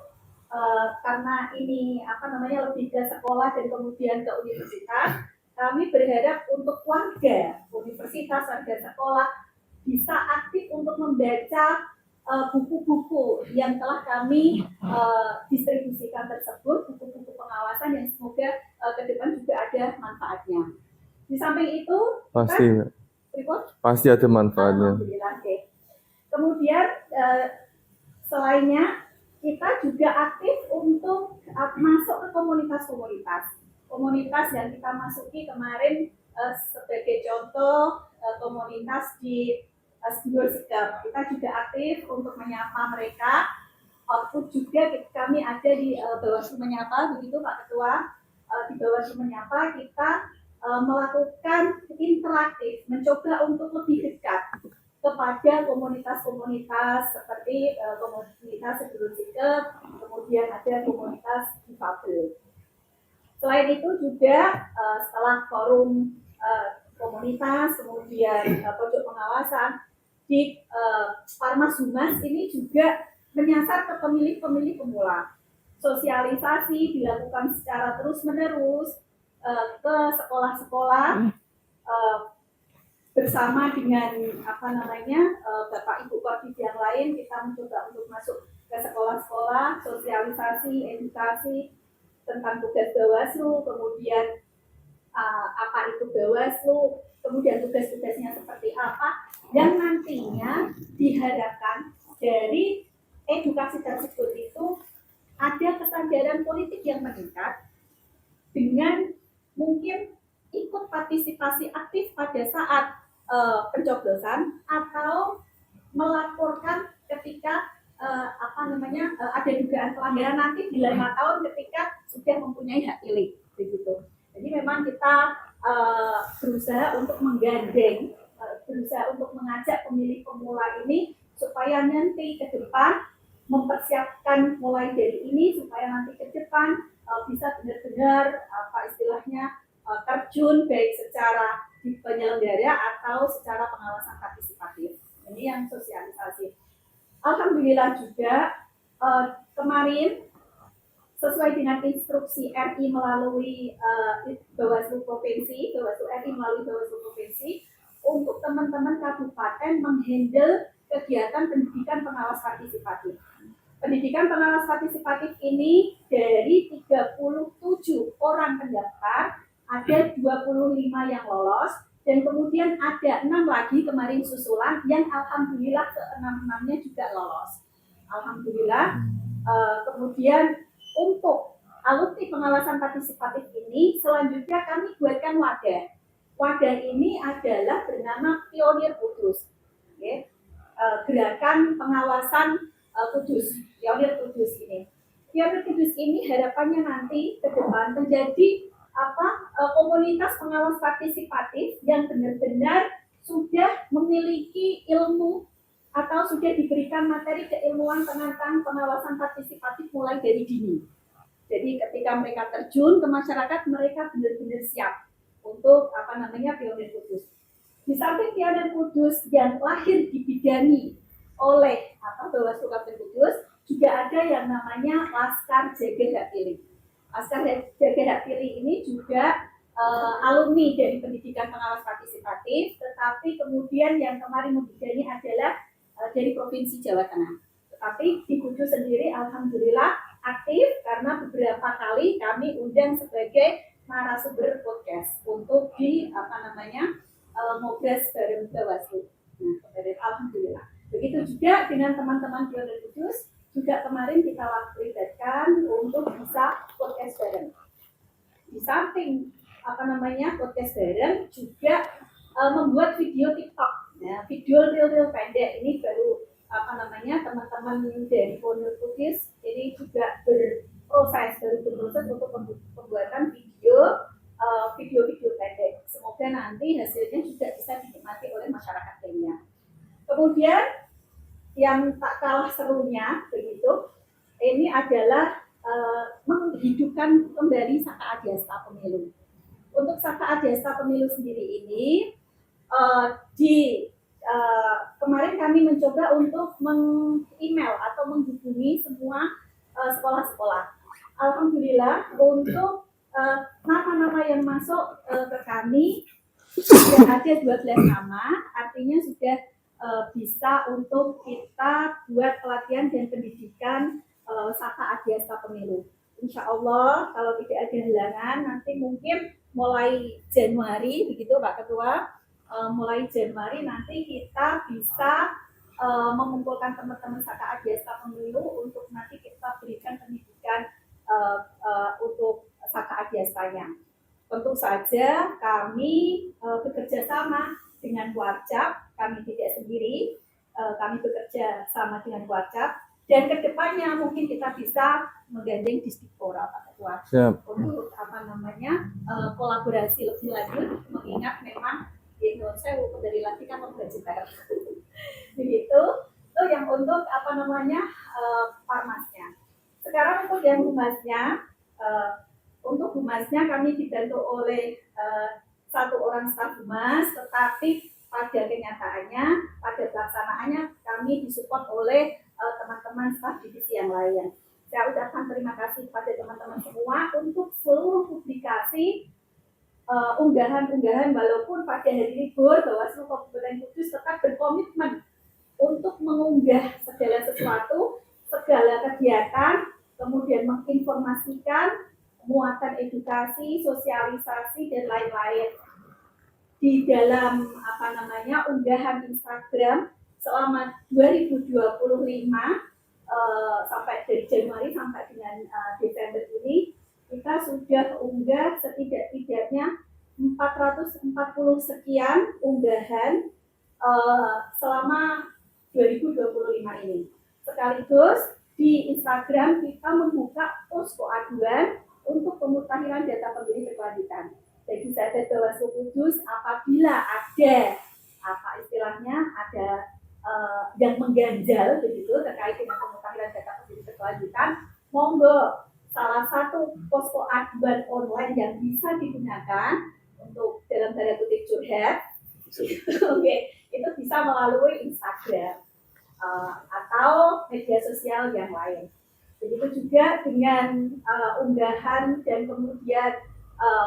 karena ini lebih ke sekolah dan kemudian ke universitas, kami berharap untuk warga universitas, warga sekolah bisa aktif untuk membaca buku-buku yang telah kami distribusikan tersebut, buku-buku pengawasan yang semoga ke depan juga ada manfaatnya. Di samping itu, pasti ada manfaatnya. Alhamdulillah. Okay. Kemudian selainnya kita juga aktif untuk masuk ke komunitas yang kita masuki kemarin, sebagai contoh komunitas di Studio Sikap. Kita juga aktif untuk menyapa mereka. Output juga kami ada di Bawaslu Menyapa, begitu Pak Ketua. Di Bawaslu Menyapa kita melakukan interaktif, mencoba untuk lebih dekat kepada komunitas-komunitas seperti komunitas Studio Sikap, kemudian ada komunitas difabel. Selain itu juga setelah forum komunitas, kemudian pojok pengawasan, di Parmas Humas ini juga menyasar ke pemilih-pemilih pemula. Sosialisasi dilakukan secara terus-menerus ke sekolah-sekolah bersama dengan Bapak Ibu Koordinator yang lain. Kita mencoba untuk masuk ke sekolah-sekolah, sosialisasi, edukasi tentang tugas Bawaslu, kemudian apa itu Bawaslu, kemudian tugas-tugasnya seperti apa, yang nantinya diharapkan dari edukasi tersebut itu ada kesadaran politik yang meningkat dengan mungkin ikut partisipasi aktif pada saat pencoblosan atau melaporkan ketika ada dugaan pelanggaran nanti di 5 tahun ketika sudah mempunyai hak pilih, begitu. Jadi memang kita berusaha untuk menggandeng, berusaha untuk mengajak pemilih pemula ini supaya nanti ke depan mempersiapkan mulai dari ini supaya nanti ke depan bisa benar-benar terjun baik secara di penyelenggara atau secara pengawasan partisipatif. Ini yang sosialisasi. Alhamdulillah juga kemarin sesuai dengan instruksi RI melalui Bawaslu Provinsi, Bawaslu RI melalui Bawaslu Provinsi, untuk teman-teman kabupaten menghandle kegiatan pendidikan pengawas partisipatif. Pendidikan pengawas partisipatif ini dari 37 orang pendaftar, ada 25 yang lolos, dan kemudian ada 6 lagi kemarin susulan yang alhamdulillah ke-6-6-nya juga lolos. Alhamdulillah. Kemudian untuk alumni pengawasan partisipatif ini selanjutnya kami buatkan wadah. Wadah ini adalah bernama Pionir Kudus. Okay. Gerakan pengawasan Kudus, Pionir Kudus ini. Pionir Kudus ini harapannya nanti ke depan menjadi komunitas pengawas partisipatif yang benar-benar sudah memiliki ilmu atau sudah diberikan materi keilmuan tentang pengawasan partisipatif mulai dari dini. Jadi ketika mereka terjun ke masyarakat, mereka benar-benar siap untuk Pionir Kudus. Di samping Pionir Kudus yang lahir dibidani oleh Bawaslu Kabupaten Kudus, juga ada yang namanya Laskar Jaga Hak Pilih. Laskar Jaga Hak Pilih ini juga alumni dari pendidikan pengawas partisipatif, tetapi kemudian yang kemarin membidani adalah dari Provinsi Jawa Tengah. Tetapi di Kudus sendiri alhamdulillah aktif karena beberapa kali kami undang sebagai narasumber podcast untuk di Ngobras bareng Bawaslu. Alhamdulillah. Begitu juga dengan teman-teman Pionir Kudus, juga kemarin kita libatkan untuk bisa podcast bareng. Di samping podcast bareng juga membuat video TikTok. Nah, video real pendek ini baru teman-teman dari Pionir Kudus ini juga berproses untuk pembuatan video pendek. Semoga nanti hasilnya juga bisa dinikmati oleh masyarakat lainnya. Kemudian yang tak kalah serunya begitu, ini adalah menghidupkan kembali Saka Adiasta Pemilu. Untuk Saka Adiasta Pemilu sendiri ini kemarin kami mencoba untuk meng-email atau menghubungi semua sekolah-sekolah. Alhamdulillah untuk nama-nama yang masuk ke kami sudah ada 12 nama, artinya sudah bisa untuk kita buat pelatihan dan pendidikan Saka Adiasta Pemilu. Insya Allah kalau tidak ada halangan nanti mungkin mulai Januari begitu Pak Ketua, mulai Januari nanti kita bisa mengumpulkan teman-teman Saka Adiasta Pemilu untuk nanti kita berikan pendidikan untuk Saka Adiastanya. Tentu saja kami bekerja sama dengan Warcap, kami tidak sendiri, kami bekerja sama dengan Warcap, dan kedepannya mungkin kita bisa menggandeng Dispora Pak Ketua untuk kolaborasi lebih lanjut, mengingat memang di Indonesia dari lagi kan membaca begitu. Itu yang untuk parmasnya. Sekarang untuk yang humasnya. Untuk humasnya kami dibantu oleh satu orang staf humas, tetapi pada kenyataannya, pada pelaksanaannya kami disupport oleh teman-teman staf divisi yang lain. Saya ucapkan terima kasih kepada teman-teman semua untuk seluruh publikasi, unggahan-unggahan, walaupun pada hari libur Bawaslu Kabupaten Kudus tetap berkomitmen untuk mengunggah segala sesuatu, segala kegiatan, kemudian menginformasikan muatan edukasi, sosialisasi, dan lain-lain di dalam unggahan Instagram selama 2025 sampai dari Januari sampai dengan Desember ini kita sudah unggah setidak-tidaknya 440 sekian unggahan selama 2025 ini. Sekaligus di Instagram kita membuka posko aduan untuk pemutahiran data pemilih berkelanjutan. Jadi saya Bawaslu Kudus apabila ada yang mengganjal begitu terkait dengan pemutahiran data pemilih berkelanjutan, monggo salah satu posko aduan online yang bisa digunakan untuk dalam tanda kutip curhat, itu bisa melalui Instagram atau media sosial yang lain. Begitu juga dengan unggahan dan kemudian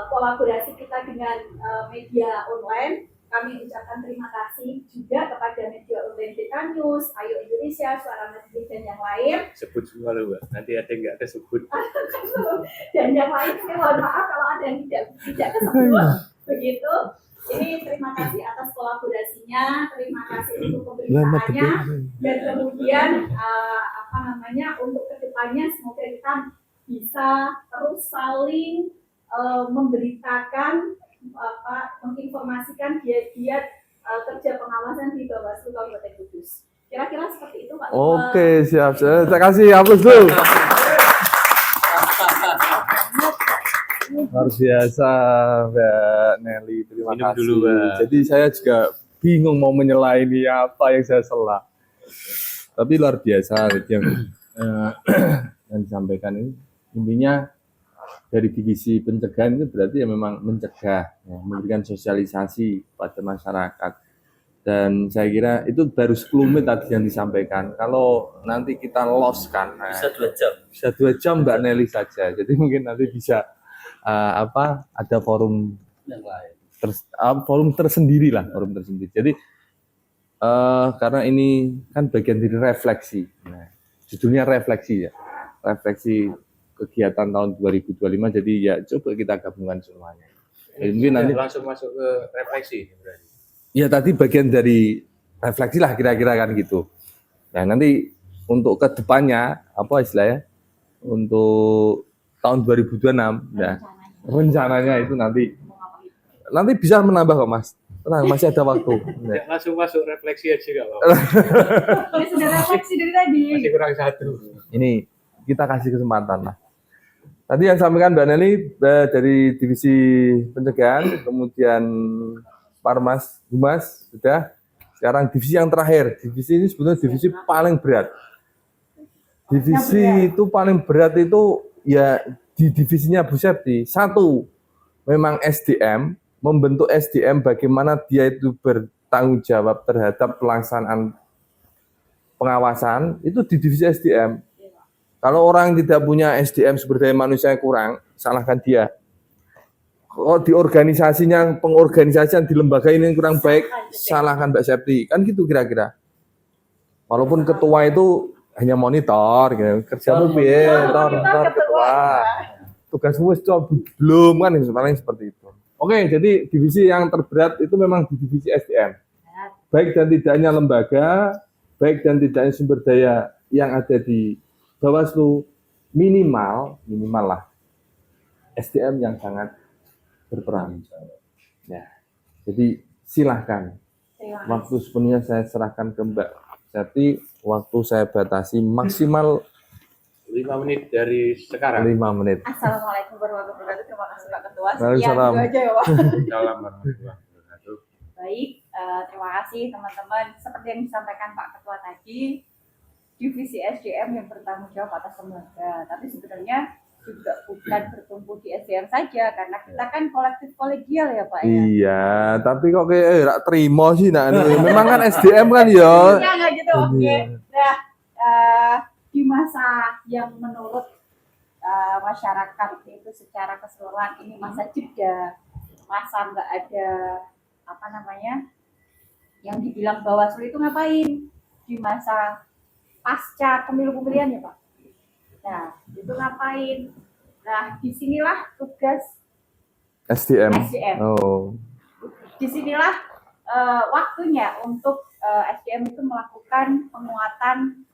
kolaborasi kita dengan media online. Kami ucapkan terima kasih juga kepada media online Beta News, Ayo Indonesia, Suara Masjid, dan yang lain. Sebut semua loh, Mbak. Nanti ada yang nggak kesebut. Dan yang lain, mohon maaf kalau ada yang tidak kesebut. Begitu. Ini terima kasih atas kolaborasinya, terima kasih untuk pemberitaannya, dan kemudian untuk kedepannya semoga kita bisa terus saling memberitakan menginformasikan giat-giat kerja pengawasan di Bawaslu Kabupaten Kudus. Kira-kira seperti itu Pak. Oke, siap. Terima kasih, hapus dulu. Luar biasa, Mbak Nelly. Terima Minum kasih. dulu, Mbak. Jadi saya juga bingung mau menyela ini apa yang saya sela. Tapi luar biasa yang yang disampaikan ini. Intinya dari divisi pencegahan itu berarti ya memang mencegah, ya, memberikan sosialisasi pada masyarakat. Dan saya kira itu baru 10 menit tadi yang disampaikan. Kalau nanti kita lost kan, Bisa 2 jam. bisa 2 jam Mbak Nelly saja. Jadi mungkin nanti bisa ada forum Yang lain. forum tersendiri lah, forum tersendiri. Jadi karena ini kan bagian dari refleksi. Nah, judulnya refleksi ya, refleksi kegiatan tahun 2025. Jadi ya coba kita gabungkan semuanya. Jadi mungkin nanti langsung masuk ke refleksi berarti. ya tadi bagian dari refleksi lah kira-kira kan gitu. Nah nanti untuk kedepannya apa istilahnya untuk tahun 2026 ya rencananya itu nanti bisa menambah kok Mas. Tenang, masih ada waktu. Ya, langsung masuk refleksi aja nggak apa-apa. Sudah refleksi dari tadi. Masih kurang 1. Ini kita kasih kesempatan lah. Tadi yang sampaikan Mbak Nelly dari divisi pencegahan, kemudian Parmas, Humas sudah. Sekarang divisi yang terakhir, divisi ini sebetulnya divisi paling berat. Divisi itu paling berat itu ya di divisinya Bu Septi. Satu, memang SDM, membentuk SDM bagaimana dia itu bertanggung jawab terhadap pelaksanaan pengawasan itu di divisi SDM. Kalau orang tidak punya SDM sumber daya manusia yang kurang, salahkan dia. Kalau di organisasinya, pengorganisasian di lembaga ini yang kurang baik, salahkan Mbak Septi. Kan gitu kira-kira. Walaupun ketua itu hanya monitor, gitu. Kerjamu piye, monitor ketua. Tugasmu belum kan, paling seperti itu. Oke, jadi divisi yang terberat itu memang di divisi SDM. Baik dan tidaknya lembaga, baik dan tidaknya sumber daya yang ada di Bawaslu minimal lah SDM yang sangat berperan. Ya, jadi silahkan. Waktu sepenuhnya saya serahkan ke Mbak Septi, waktu saya batasi maksimal 5 menit dari sekarang. 5 menit. Assalamualaikum warahmatullahi wabarakatuh. Terima kasih Pak Ketua. Waalaikumsalam. Sekian itu aja ya Pak. Salam warahmatullahi wabarakatuh. Baik, terima kasih teman-teman. Seperti yang disampaikan Pak Ketua tadi, divisi SDM yang bertanggung jawab atas lembaga. Tapi sebenarnya juga bukan bertumpu di SDM saja, karena kita kan kolektif kolegial ya Pak ya. Iya, tapi kok kayak rak terima sih nak. Memang kan SDM kan ya. Iya nggak gitu, oke. Nah, di masa yang menurut masyarakat itu secara keseluruhan ini masa jeda, masa nggak ada yang dibilang Bawaslu itu ngapain di masa pasca pemilu-pemilihan ya Pak. Nah itu ngapain? Nah disinilah tugas SDM. Oh. Disinilah waktunya untuk SDM itu melakukan penguatan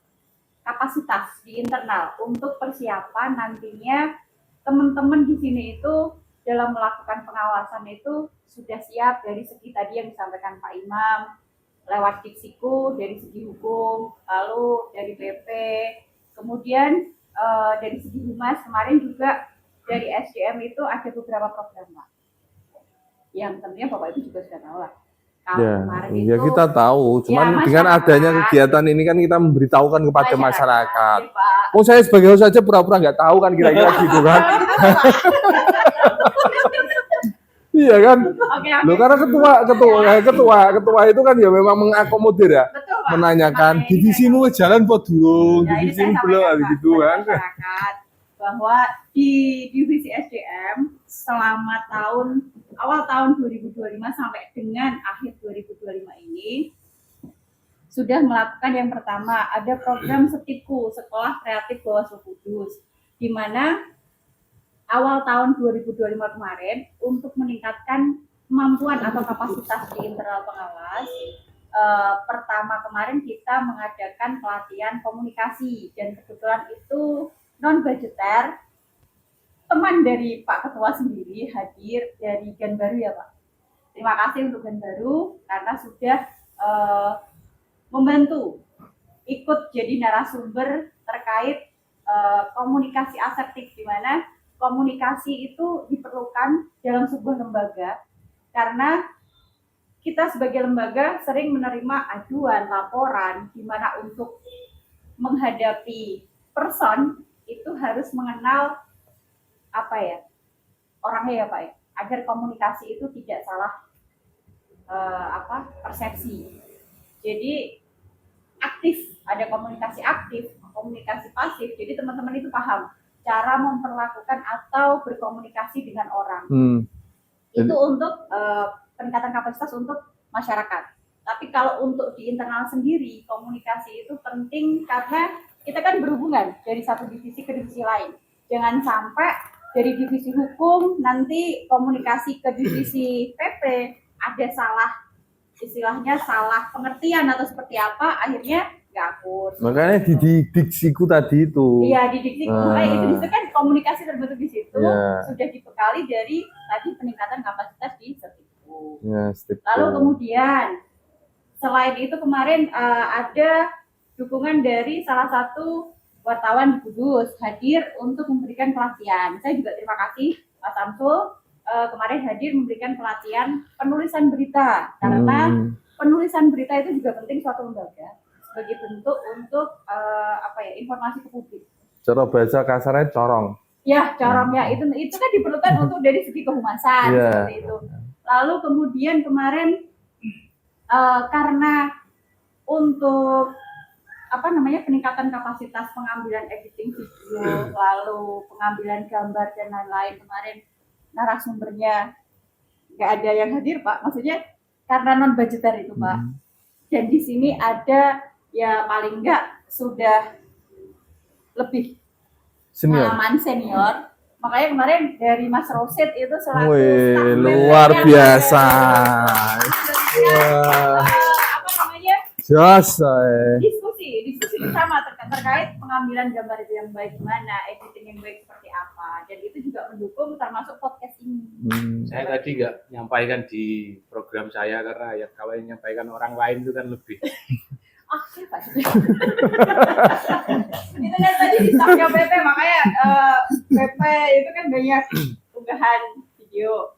kapasitas di internal untuk persiapan nantinya teman-teman di sini itu dalam melakukan pengawasan itu sudah siap dari segi tadi yang disampaikan Pak Imam lewat diksiku dari segi hukum, lalu dari PP, kemudian dari segi humas kemarin juga dari SDM itu ada beberapa program Pak yang tentunya Bapak Ibu juga sudah tahu lah. Ya, kita tahu. Cuman dengan adanya kegiatan ini kan kita memberitahukan kepada masyarakat. Oh, saya sebagai host saja pura-pura nggak tahu kan kira-kira gitu kan? Iya kan? Loh, karena ketua itu kan ya memang mengakomodir ya, menanyakan divisimu jalan po dulu, divisimu belum gitu kan? Bahwa di divisi SDM selama awal tahun 2025 sampai dengan akhir 2025 ini sudah melakukan yang pertama ada program Setiku Sekolah Kreatif Bawaslu Kudus, di mana awal tahun 2025 kemarin untuk meningkatkan kemampuan atau kapasitas di internal pengawas pertama kemarin kita mengadakan pelatihan komunikasi dan kebetulan itu non budgeter. Teman dari Pak Ketua sendiri hadir dari Gen Baru ya Pak. Terima kasih untuk Gen Baru karena sudah membantu ikut jadi narasumber terkait komunikasi asertif, di mana komunikasi itu diperlukan dalam sebuah lembaga karena kita sebagai lembaga sering menerima aduan, laporan, di mana untuk menghadapi person itu harus mengenal orangnya ya Pak ya, agar komunikasi itu tidak salah persepsi. Jadi aktif, ada komunikasi aktif, komunikasi pasif. Jadi teman-teman itu paham cara memperlakukan atau berkomunikasi dengan orang. Itu untuk peningkatan kapasitas untuk masyarakat. Tapi kalau untuk di internal sendiri, komunikasi itu penting karena kita kan berhubungan dari satu divisi ke divisi lain. Jangan sampai dari divisi hukum nanti komunikasi ke divisi PP ada salah, istilahnya salah pengertian atau seperti apa, akhirnya nggak akur. Makanya di diksiku tadi itu. Iya, di diksiku. Itu kan komunikasi terbentuk di situ, sudah dibekali dari tadi peningkatan kapasitas di Stipku. Lalu kemudian selain itu kemarin ada dukungan dari salah satu wartawan di Kudus hadir untuk memberikan pelatihan. Saya juga terima kasih Pak Samsul kemarin hadir memberikan pelatihan penulisan berita karena penulisan berita itu juga penting suatu lembaga sebagai bentuk untuk informasi ke publik. Cara bahasa kasarnya corong. Ya, corongnya itu kan diperlukan untuk dari segi kehumasan seperti itu. Lalu kemudian kemarin karena untuk peningkatan kapasitas pengambilan editing video, lalu pengambilan gambar dan lain-lain, kemarin narasumbernya nggak ada yang hadir Pak, maksudnya karena non budgeter itu Pak. Dan di sini ada ya paling nggak sudah lebih pengalaman senior. Makanya kemarin dari Mas Rosid itu selaku luar biasa. Diskusi bersama terkait pengambilan gambar itu yang baik gimana, editing yang baik seperti apa, dan itu juga mendukung termasuk podcast ini. Saya tadi nggak nyampaikan di program saya karena ya kalau yang nyampaikan orang lain itu kan lebih. Siapa sih? Itu kan tadi di staffnya PP, makanya PP itu kan banyak unggahan video.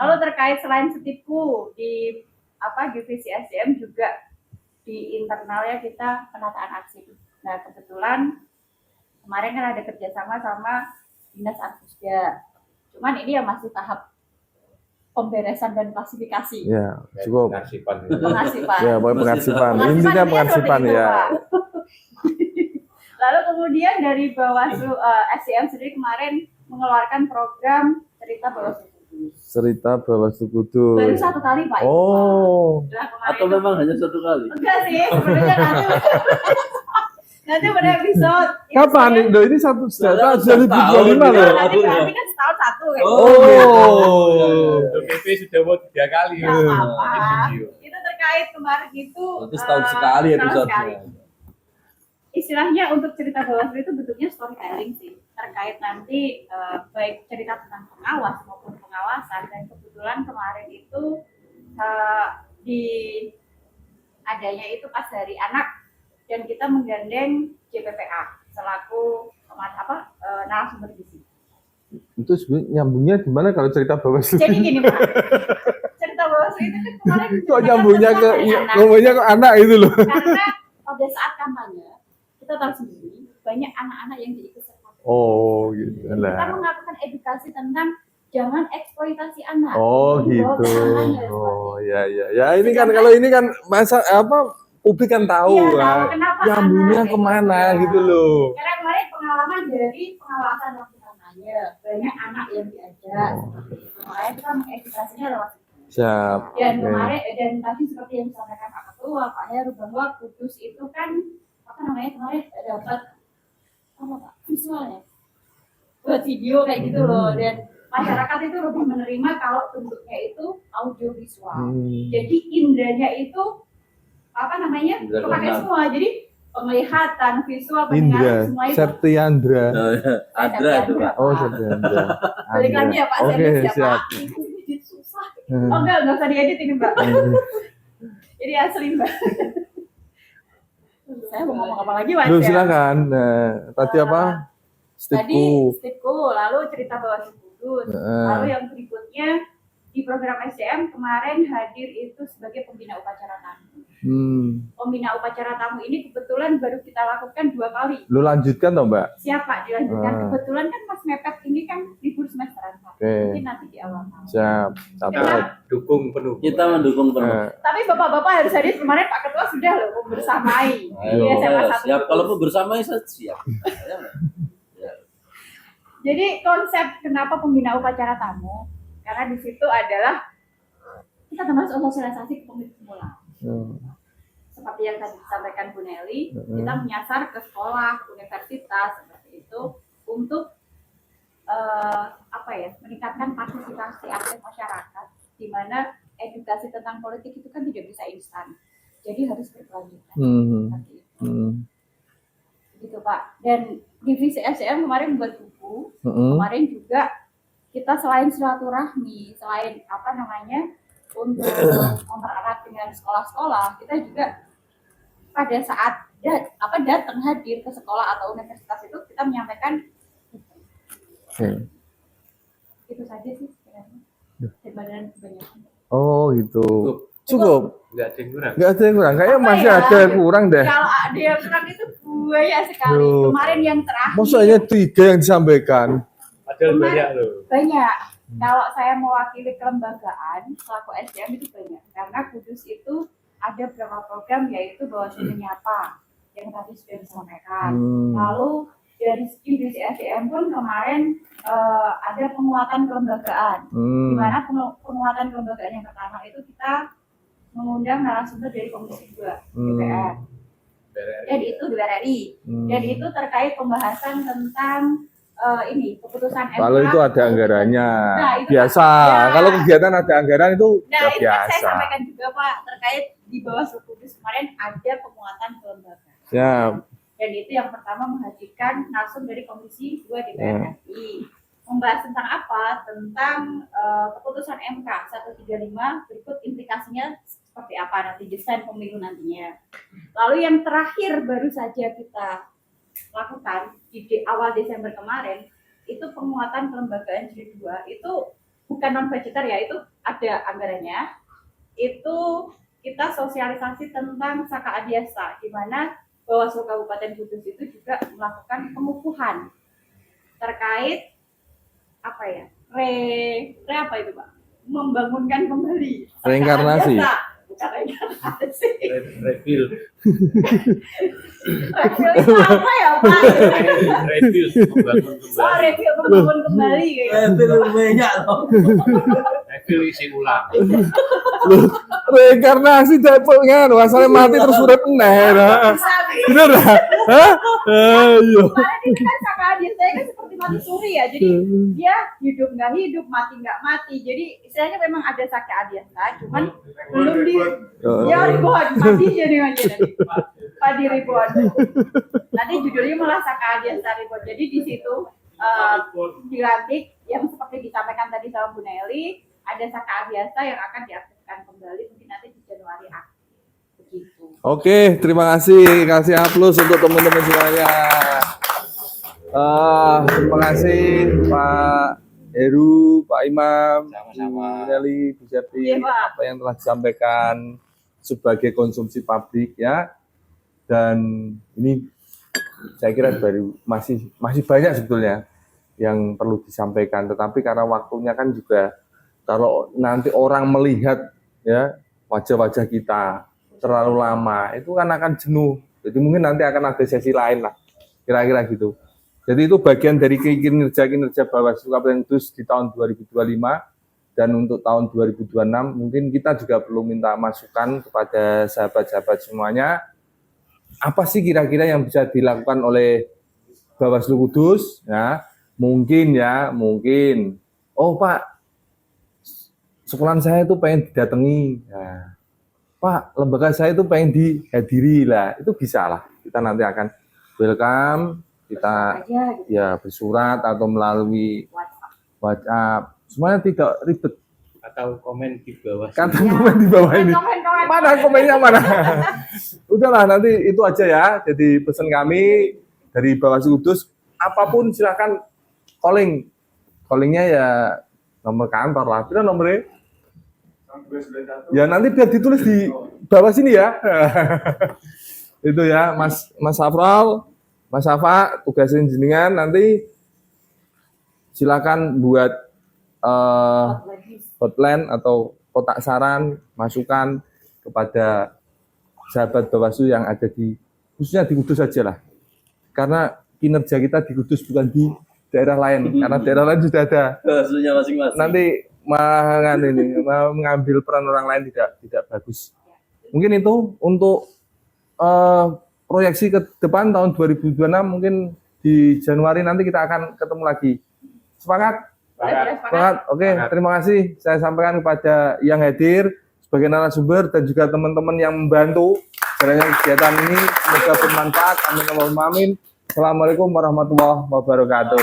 Lalu terkait selain Stipku di divisi SDM juga di internalnya kita penataan aksi. Nah kebetulan kemarin kan ada kerjasama sama Dinas Arsosda. Cuman ini ya masih tahap pemberesan dan klasifikasi. Ya, cukup. Pengarsipan. Ya, pengarsipan. Intinya pengarsipan ya. Lalu kemudian dari Bawaslu SDM sendiri kemarin mengeluarkan program Cerita Bawaslu Kudus. Cerita Bawaslu Kudus. Baru satu kali Pak. Atau memang hanya satu kali? Enggak sih, sebenarnya nanti pada episode. Kapan? Ini satu data 2025 loh. Nanti kan setahun satu kan. PP sudah buat 3 kali. Itu terkait kemarin itu. Itu setahun sekali episode. Istilahnya untuk cerita Bawaslu itu bentuknya storytelling sih, terkait nanti baik cerita tentang pengawas maupun pengawasan. Dan kebetulan kemarin itu di adanya itu pas Hari Anak dan kita menggandeng JPPA selaku narasumber di sini. Itu sebenarnya nyambungnya gimana kalau cerita Bawaslu? Jadi gini Pak, cerita Bawaslu itu kan kemarin kok nyambungnya ke anak itu loh. Karena pada saat kampanye kita tahu sendiri banyak anak-anak yang diikut sertakan. Oh gitu lah. Kita melakukan edukasi tentang jangan eksploitasi anak. Oh gitu. Oh ya. Ini kan kalau ini kan masa publik kan tahu kan. Nyambungnya kemana gitu loh. Karena kemarin pengalaman dari pengawasan waktu kampanye banyak anak yang diajak seperti itu. Makanya kita mengedukasinya lewat itu. Siap. Dan kemarin dan tadi seperti yang disampaikan Pak Ketua, Pak Heru, bahwa Kudus itu kan kemarin dapat visualnya buat video kayak gitu loh, dan masyarakat itu lebih menerima kalau bentuknya itu audio visual. Jadi indranya itu apa namanya Indra kepake keenam. semua. Jadi penglihatan, visual, Indra, pendengaran semua itu. Septiandra. Adra itu Pak. Oh, Septiandra. Balik lagi ya Pak, Oke, serius ya siap. Pak. Ini susah. Oh enggak usah diedit ini Mbak. Ini asli Mbak. Saya mau ngomong apa lagi Mas Lu ya? silakan. Tadi apa? Tadi Stipku. stipku, lalu cerita Bawaslu Kudus. Lalu yang berikutnya di program SDM kemarin hadir itu sebagai pembina upacara tamu. Pembina upacara tamu ini kebetulan baru kita lakukan 2 kali. Lu lanjutkan toh, Mbak? Siapa dilanjutkan? Kebetulan kan Mas Mepet ini kan libur semesteran Pak. Oke. Mungkin nanti di awal tahun. Siap. Catat. Dukung penuh. Kita mendukung penuh. Tapi bapak-bapak harus hadir kemarin Pak Ketua sudah loh membersamai. Ayo, Di SMA ayo, 1 siap. Kudus. Kalau mau bersama saya siap. Jadi konsep kenapa pembina upacara tamu? Karena di situ adalah kita termasuk sosialisasi ke pemilik pemula. Seperti yang tadi disampaikan Bu Nelly, kita menyasar ke sekolah, universitas seperti itu untuk meningkatkan partisipasi aktif masyarakat, di mana edukasi tentang politik itu kan tidak bisa instan, jadi harus berkelanjutan. Seperti itu. Gitu Pak. Dan divisi SDM kemarin membuat buku. Kemarin juga kita selain silaturahmi, selain untuk mempererat dengan sekolah-sekolah, kita juga pada saat datang hadir ke sekolah atau universitas itu kita menyampaikan itu saja sih sebenarnya. Sebenarnya kebanyakan. Oh, gitu. Cukup. Enggak ada yang kurang. Enggak ada yang kurang. Kayaknya Apa masih ya? ada yang kurang deh. Kalau ada yang kurang itu banyak sekali. Loh. Kemarin yang terakhir Maksudnya 3 yang disampaikan. Padahal banyak loh. banyak. Kalau saya mewakili kelembagaan selaku SDM itu banyak. Karena Kudus itu ada beberapa program yaitu Bawaslu Menyapa yang tadi sudah disampaikan. Lalu dari segi divisi SDM pun kemarin ada penguatan kelembagaan. Di mana penguatan kelembagaan yang pertama itu kita mengundang narasumber dari Komisi 2 DPR. Dan itu DPR RI. Dan itu terkait pembahasan tentang keputusan MK. Kalau itu ada anggarannya. Nah, itu biasa. ya. Kalau kegiatan ada anggaran itu Nah, ya itu kan biasa. saya sampaikan juga Pak, terkait di Bawaslu Kudus kemarin ada penguatan kelembagaan. Siap. Dan itu yang pertama menghadirkan langsung dari Komisi 2 DPR RI. Membahas tentang apa? Tentang keputusan MK 135 berikut implikasinya seperti apa nanti desain pemilu nantinya. Lalu yang terakhir baru saja kita lakukan di awal Desember kemarin itu penguatan kelembagaan jilid 2 itu bukan non budgeter ya, itu ada anggarannya. Itu kita sosialisasi tentang Saka Adiasa, di mana Bawaslu Kabupaten Kudus itu juga melakukan pengukuhan terkait apa itu Pak? Membangunkan kembali Saka Reinkarnasi. Adiasa. Bukan reinkarnasi. Refill. Refill itu apa ya Pak? Refill membangun Oh, kembali. refill membangun kembali kayak gitu. banyak loh. Refill isi ulang. Reinkarnasi dapetnya asalnya mati terus urip meneh. Bener lah. Hah? Ayo. Kemarin ini kan Saka Adiasa kan seperti mati suri ya, jadi dia hidup nggak hidup, mati nggak mati. Jadi istilahnya memang ada Saka Adiasa, cuman belum di ya ribuan mati jadi nanti padi ribuan. Nanti judulnya malah Saka Adiasa ribuan. Jadi di situ dilantik yang seperti disampaikan tadi sama Bu Nelly, ada Saka Adiasa yang akan diaktifkan kembali mungkin nanti di Januari akhir. Begitu. Oke, terima kasih. Kasih aplaus untuk teman-teman semuanya. Terima kasih Pak Heru, Pak Imam, Sama-sama. Bu Nelly, Bu Septi, Iya, Pak. apa yang telah disampaikan sebagai konsumsi publik ya. Dan ini saya kira baru masih banyak sebetulnya yang perlu disampaikan, tetapi karena waktunya kan juga kalau nanti orang melihat ya wajah-wajah kita terlalu lama itu kan akan jenuh. Jadi mungkin nanti akan ada sesi lain lah, kira-kira gitu. Jadi itu bagian dari kinerja Bawaslu Kabupaten Kudus di tahun 2025 dan untuk tahun 2026 mungkin kita juga perlu minta masukan kepada sahabat-sahabat semuanya. Apa sih kira-kira yang bisa dilakukan oleh Bawaslu Kudus? Ya, mungkin. Oh Pak, sekolahan saya itu pengen didatangi. Nah, Pak, lembaga saya itu pengen dihadiri lah, itu bisa lah. Kita nanti akan welcome, kita ya bersurat atau melalui WhatsApp. Semuanya tidak ribet. Atau komen di bawah. Kata komen di bawah ini. Mana komennya mana? Udahlah nanti itu aja ya. Jadi pesan kami dari Bawaslu Kudus, apapun silakan calling. Callingnya ya nomor kantor lah. Kita nomornya. Ya nanti biar ditulis di bawah sini ya. Itu ya Mas Safral, Mas Safa, tugasin jenengan nanti silakan buat hotline atau kotak saran, masukan kepada sahabat Bawaslu yang ada khususnya di Kudus saja lah. Karena kinerja kita di Kudus bukan di daerah lain, karena daerah lain sudah ada. Bawaslunya masing-masing. Nanti mengambil peran orang lain tidak bagus. Mungkin itu untuk proyeksi ke depan tahun 2026 mungkin di Januari nanti kita akan ketemu lagi. Sepakat? Sepakat. Oke, terima kasih saya sampaikan kepada yang hadir sebagai narasumber dan juga teman-teman yang membantu jalannya kegiatan ini. Semoga bermanfaat. Amin Allahumma amin. Assalamualaikum warahmatullahi wabarakatuh.